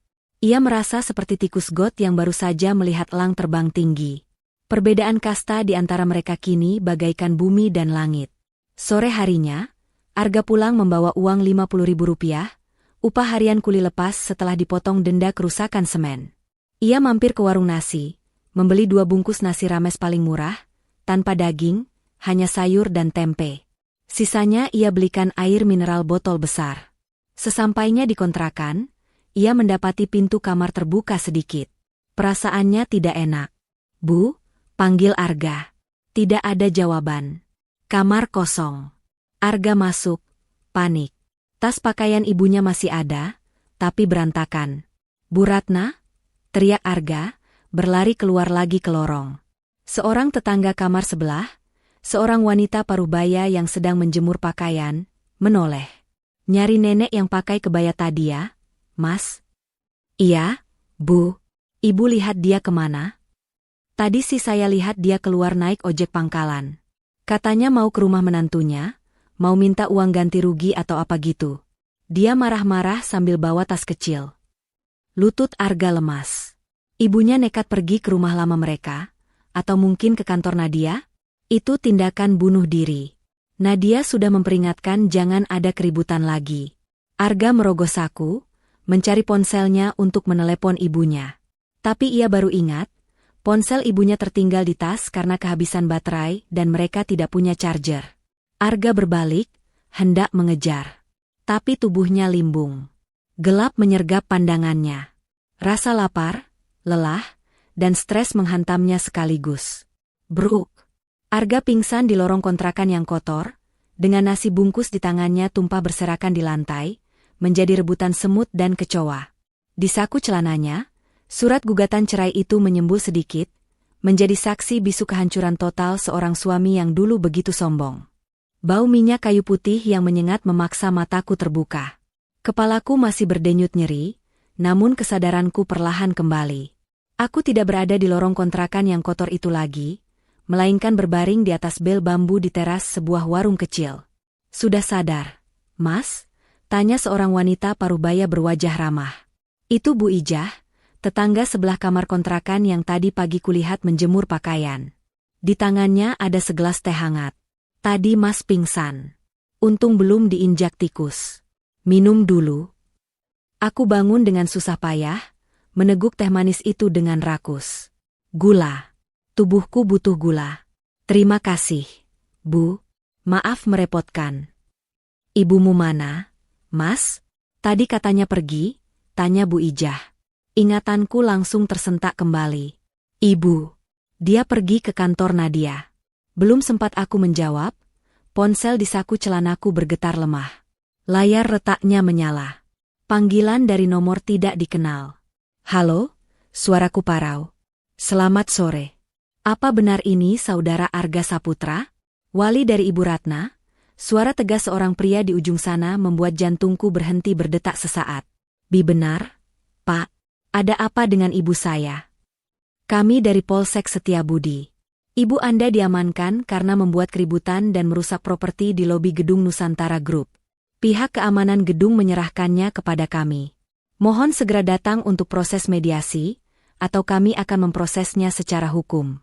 Speaker 1: Ia merasa seperti tikus got yang baru saja melihat elang terbang tinggi. Perbedaan kasta di antara mereka kini bagaikan bumi dan langit. Sore harinya, Arga pulang membawa uang Rp50.000, upah harian kuli lepas setelah dipotong denda kerusakan semen. Ia mampir ke warung nasi, membeli 2 bungkus nasi rames paling murah, tanpa daging, hanya sayur dan tempe. Sisanya ia belikan air mineral botol besar. Sesampainya di kontrakan, ia mendapati pintu kamar terbuka sedikit. Perasaannya tidak enak. Bu, panggil Arga. Tidak ada jawaban. Kamar kosong. Arga masuk, panik. Tas pakaian ibunya masih ada, tapi berantakan. Bu Ratna? Teriak Arga, berlari keluar lagi ke lorong. Seorang tetangga kamar sebelah, seorang wanita parubaya yang sedang menjemur pakaian, menoleh. Nyari nenek yang pakai kebaya tadi ya, Mas? Iya, Bu. Ibu lihat dia kemana? Tadi sih saya lihat dia keluar naik ojek pangkalan. Katanya mau ke rumah menantunya, mau minta uang ganti rugi atau apa gitu. Dia marah-marah sambil bawa tas kecil. Lutut Arga lemas. Ibunya nekat pergi ke rumah lama mereka, atau mungkin ke kantor Nadia? Itu tindakan bunuh diri. Nadia sudah memperingatkan jangan ada keributan lagi. Arga merogoh saku, mencari ponselnya untuk menelepon ibunya. Tapi ia baru ingat, ponsel ibunya tertinggal di tas karena kehabisan baterai dan mereka tidak punya charger. Arga berbalik, hendak mengejar. Tapi tubuhnya limbung. Gelap menyergap pandangannya. Rasa lapar, lelah, dan stres menghantamnya sekaligus. Bruk. Arga pingsan di lorong kontrakan yang kotor, dengan nasi bungkus di tangannya tumpah berserakan di lantai, menjadi rebutan semut dan kecoa. Di saku celananya, surat gugatan cerai itu menyembul sedikit, menjadi saksi bisu kehancuran total seorang suami yang dulu begitu sombong. Bau minyak kayu putih yang menyengat memaksa mataku terbuka. Kepalaku masih berdenyut nyeri, namun kesadaranku perlahan kembali. Aku tidak berada di lorong kontrakan yang kotor itu lagi, melainkan berbaring di atas bel bambu di teras sebuah warung kecil. Sudah sadar, Mas? Tanya seorang wanita parubaya berwajah ramah. Itu Bu Ijah, tetangga sebelah kamar kontrakan yang tadi pagi kulihat menjemur pakaian. Di tangannya ada segelas teh hangat. Tadi Mas pingsan. Untung belum diinjak tikus. Minum dulu. Aku bangun dengan susah payah, meneguk teh manis itu dengan rakus. Gula. Tubuhku butuh gula. Terima kasih, Bu. Maaf merepotkan. Ibumu mana? Mas, tadi katanya pergi, tanya Bu Ijah. Ingatanku langsung tersentak kembali. Ibu, dia pergi ke kantor Nadia. Belum sempat aku menjawab, ponsel di saku celanaku bergetar lemah. Layar retaknya menyala. Panggilan dari nomor tidak dikenal. Halo, suaraku parau. Selamat sore. Apa benar ini saudara Arga Saputra? Wali dari Ibu Ratna? Suara tegas seorang pria di ujung sana membuat jantungku berhenti berdetak sesaat. Benar, Pak. Ada apa dengan ibu saya? Kami dari Polsek Setiabudi. Ibu Anda diamankan karena membuat keributan dan merusak properti di lobi gedung Nusantara Group. Pihak keamanan gedung menyerahkannya kepada kami. Mohon segera datang untuk proses mediasi, atau kami akan memprosesnya secara hukum.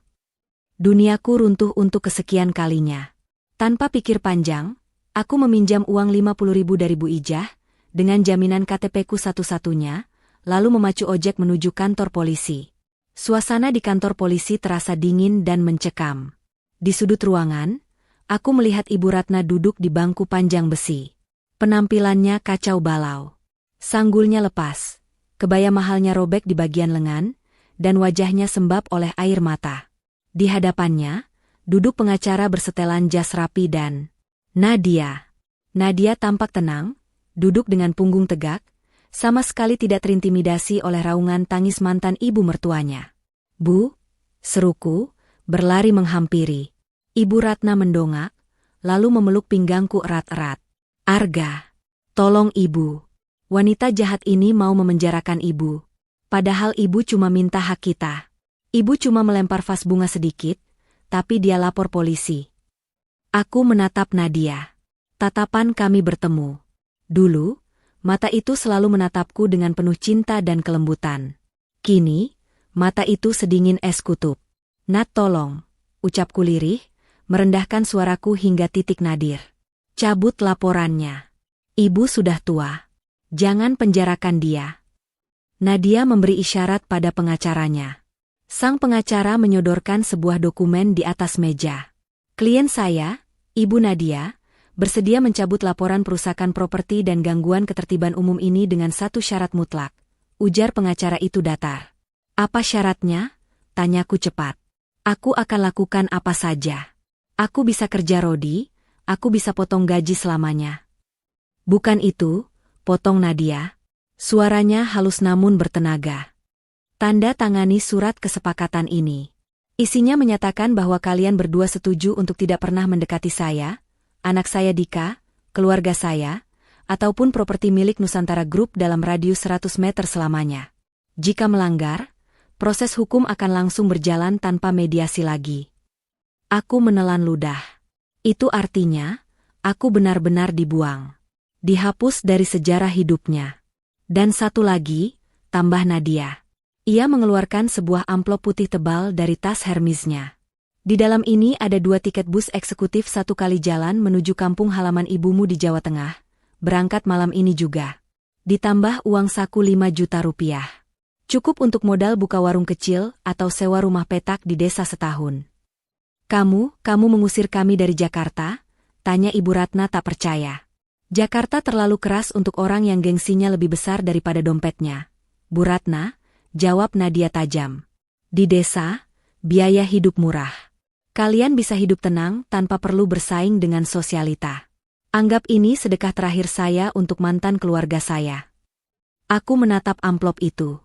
Speaker 1: Duniaku runtuh untuk kesekian kalinya. Tanpa pikir panjang, aku meminjam uang 50.000 dari Bu Ijah, dengan jaminan KTP-ku satu-satunya, lalu memacu ojek menuju kantor polisi. Suasana di kantor polisi terasa dingin dan mencekam. Di sudut ruangan, aku melihat Ibu Ratna duduk di bangku panjang besi. Penampilannya kacau balau. Sanggulnya lepas, kebaya mahalnya robek di bagian lengan, dan wajahnya sembab oleh air mata. Di hadapannya, duduk pengacara bersetelan jas rapi dan Nadia. Nadia tampak tenang, duduk dengan punggung tegak, sama sekali tidak terintimidasi oleh raungan tangis mantan ibu mertuanya. "Bu," seruku, berlari menghampiri. Ibu Ratna mendongak, lalu memeluk pinggangku erat-erat. "Arga, tolong ibu. Wanita jahat ini mau memenjarakan ibu. Padahal ibu cuma minta hak kita. Ibu cuma melempar vas bunga sedikit, tapi dia lapor polisi." Aku menatap Nadia. Tatapan kami bertemu. Dulu, mata itu selalu menatapku dengan penuh cinta dan kelembutan. Kini, mata itu sedingin es kutub. "Nat, tolong," ucapku lirih, merendahkan suaraku hingga titik nadir. "Cabut laporannya. Ibu sudah tua. Jangan penjarakan dia." Nadia memberi isyarat pada pengacaranya. Sang pengacara menyodorkan sebuah dokumen di atas meja. "Klien saya, Ibu Nadia, bersedia mencabut laporan perusakan properti dan gangguan ketertiban umum ini dengan satu syarat mutlak," ujar pengacara itu datar. "Apa syaratnya?" tanyaku cepat. "Aku akan lakukan apa saja. Aku bisa kerja rodi, aku bisa potong gaji selamanya." "Bukan itu," potong Nadia. Suaranya halus namun bertenaga. "Tanda tangani surat kesepakatan ini. Isinya menyatakan bahwa kalian berdua setuju untuk tidak pernah mendekati saya, anak saya Dika, keluarga saya, ataupun properti milik Nusantara Group dalam radius 100 meter selamanya. Jika melanggar, proses hukum akan langsung berjalan tanpa mediasi lagi." Aku menelan ludah. Itu artinya, aku benar-benar dibuang. Dihapus dari sejarah hidupnya. "Dan satu lagi," tambah Nadia. Ia mengeluarkan sebuah amplop putih tebal dari tas Hermesnya. "Di dalam ini ada 2 tiket bus eksekutif 1 kali jalan menuju kampung halaman ibumu di Jawa Tengah, berangkat malam ini juga. Ditambah uang saku 5 juta rupiah. Cukup untuk modal buka warung kecil atau sewa rumah petak di desa setahun." Kamu mengusir kami dari Jakarta?" tanya Ibu Ratna tak percaya. "Jakarta terlalu keras untuk orang yang gengsinya lebih besar daripada dompetnya, Bu Ratna," jawab Nadia tajam. "Di desa, biaya hidup murah. Kalian bisa hidup tenang tanpa perlu bersaing dengan sosialita. Anggap ini sedekah terakhir saya untuk mantan keluarga saya." Aku menatap amplop itu.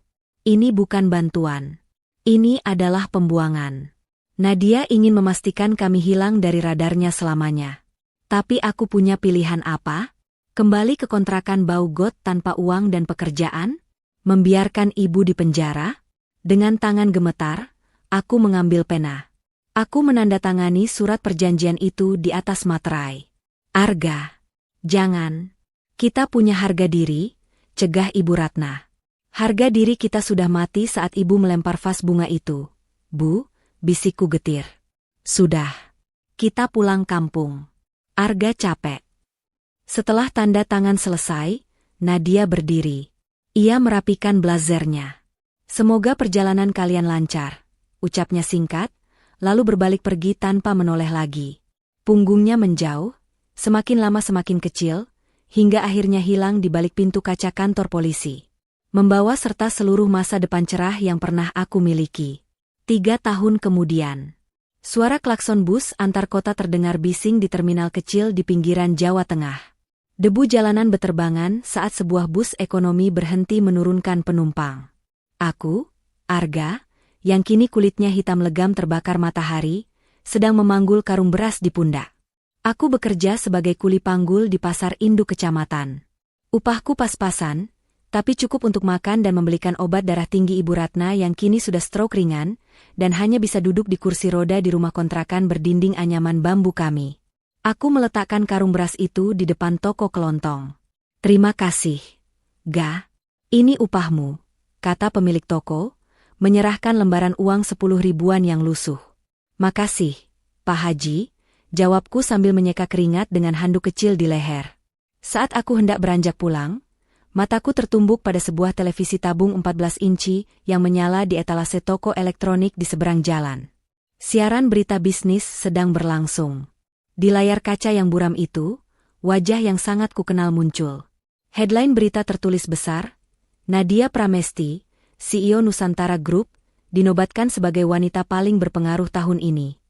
Speaker 1: Ini bukan bantuan. Ini adalah pembuangan. Nadia ingin memastikan kami hilang dari radarnya selamanya. Tapi aku punya pilihan apa? Kembali ke kontrakan bau got tanpa uang dan pekerjaan? Membiarkan ibu di penjara? Dengan tangan gemetar, aku mengambil pena. Aku menandatangani surat perjanjian itu di atas materai. "Arga, jangan. Kita punya harga diri," cegah Ibu Ratna. "Harga diri kita sudah mati saat ibu melempar vas bunga itu, Bu," bisikku getir. "Sudah. Kita pulang kampung. Arga capek." Setelah tanda tangan selesai, Nadia berdiri. Ia merapikan blazernya. "Semoga perjalanan kalian lancar," ucapnya singkat, lalu berbalik pergi tanpa menoleh lagi. Punggungnya menjauh, semakin lama semakin kecil, hingga akhirnya hilang di balik pintu kaca kantor polisi. Membawa serta seluruh masa depan cerah yang pernah aku miliki. 3 tahun kemudian, suara klakson bus antar kota terdengar bising di terminal kecil di pinggiran Jawa Tengah. Debu jalanan beterbangan saat sebuah bus ekonomi berhenti menurunkan penumpang. Aku, Arga, yang kini kulitnya hitam legam terbakar matahari, sedang memanggul karung beras di pundak. Aku bekerja sebagai kuli panggul di pasar induk kecamatan. Upahku pas-pasan, Tapi cukup untuk makan dan membelikan obat darah tinggi Ibu Ratna yang kini sudah stroke ringan, dan hanya bisa duduk di kursi roda di rumah kontrakan berdinding anyaman bambu kami. Aku meletakkan karung beras itu di depan toko kelontong. "Terima kasih, Ga. Ini upahmu," kata pemilik toko, menyerahkan lembaran uang 10 ribuan yang lusuh. "Makasih, Pak Haji," jawabku sambil menyeka keringat dengan handuk kecil di leher. Saat aku hendak beranjak pulang, mataku tertumbuk pada sebuah televisi tabung 14 inci yang menyala di etalase toko elektronik di seberang jalan. Siaran berita bisnis sedang berlangsung. Di layar kaca yang buram itu, wajah yang sangat kukenal muncul. Headline berita tertulis besar, "Nadia Pramesti, CEO Nusantara Group, dinobatkan sebagai wanita paling berpengaruh tahun ini."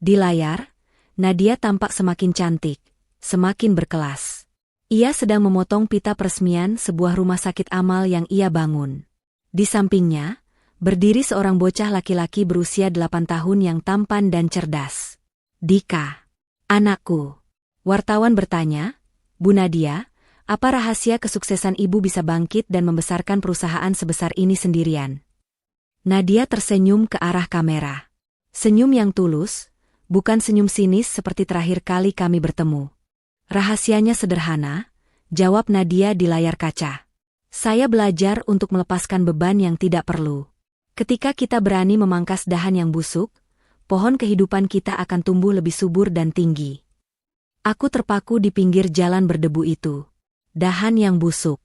Speaker 1: Di layar, Nadia tampak semakin cantik, semakin berkelas. Ia sedang memotong pita peresmian sebuah rumah sakit amal yang ia bangun. Di sampingnya, berdiri seorang bocah laki-laki berusia 8 tahun yang tampan dan cerdas. "Dika, anakku." Wartawan bertanya, "Bu Nadia, apa rahasia kesuksesan ibu bisa bangkit dan membesarkan perusahaan sebesar ini sendirian?" Nadia tersenyum ke arah kamera. Senyum yang tulus, bukan senyum sinis seperti terakhir kali kami bertemu. "Rahasianya sederhana," jawab Nadia di layar kaca. "Saya belajar untuk melepaskan beban yang tidak perlu. Ketika kita berani memangkas dahan yang busuk, pohon kehidupan kita akan tumbuh lebih subur dan tinggi." Aku terpaku di pinggir jalan berdebu itu. Dahan yang busuk.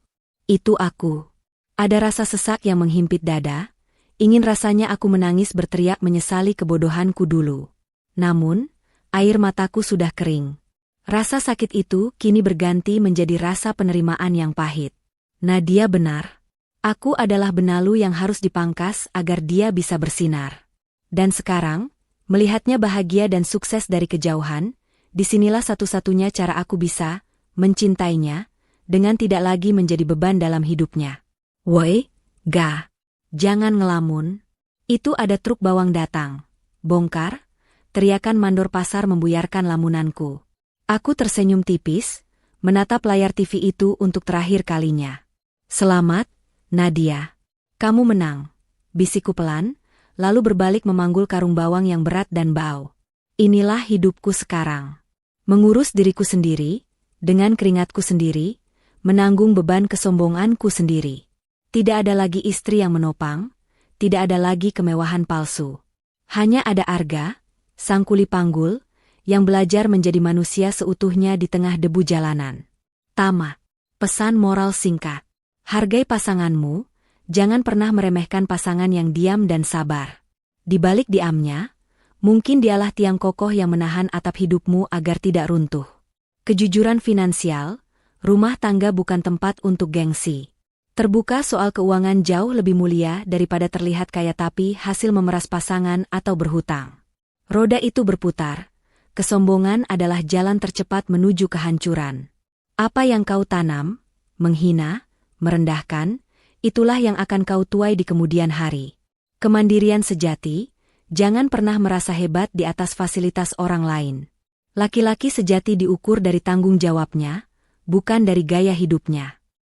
Speaker 1: Itu aku. Ada rasa sesak yang menghimpit dada, ingin rasanya aku menangis berteriak menyesali kebodohanku dulu. Namun, air mataku sudah kering. Rasa sakit itu kini berganti menjadi rasa penerimaan yang pahit. Nadia benar. Aku adalah benalu yang harus dipangkas agar dia bisa bersinar. Dan sekarang, melihatnya bahagia dan sukses dari kejauhan, disinilah satu-satunya cara aku bisa mencintainya, dengan tidak lagi menjadi beban dalam hidupnya. "Woi, Ga, jangan ngelamun. Itu ada truk bawang datang." "Bongkar?" teriakan mandor pasar membuyarkan lamunanku. Aku tersenyum tipis, menatap layar TV itu untuk terakhir kalinya. "Selamat, Nadia. Kamu menang," bisikku pelan, lalu berbalik memanggul karung bawang yang berat dan bau. Inilah hidupku sekarang. Mengurus diriku sendiri, dengan keringatku sendiri, menanggung beban kesombonganku sendiri. Tidak ada lagi istri yang menopang, tidak ada lagi kemewahan palsu. Hanya ada Arga, sang kuli panggul, yang belajar menjadi manusia seutuhnya di tengah debu jalanan. Tamat. Pesan moral singkat. Hargai pasanganmu, jangan pernah meremehkan pasangan yang diam dan sabar. Di balik diamnya, mungkin dialah tiang kokoh yang menahan atap hidupmu agar tidak runtuh. Kejujuran finansial, rumah tangga bukan tempat untuk gengsi. Terbuka soal keuangan jauh lebih mulia daripada terlihat kaya tapi hasil memeras pasangan atau berhutang. Roda itu berputar, kesombongan adalah jalan tercepat menuju kehancuran. Apa yang kau tanam, menghina, merendahkan, itulah yang akan kau tuai di kemudian hari. Kemandirian sejati, jangan pernah merasa hebat di atas fasilitas orang lain. Laki-laki sejati diukur dari tanggung jawabnya, bukan dari gaya hidupnya.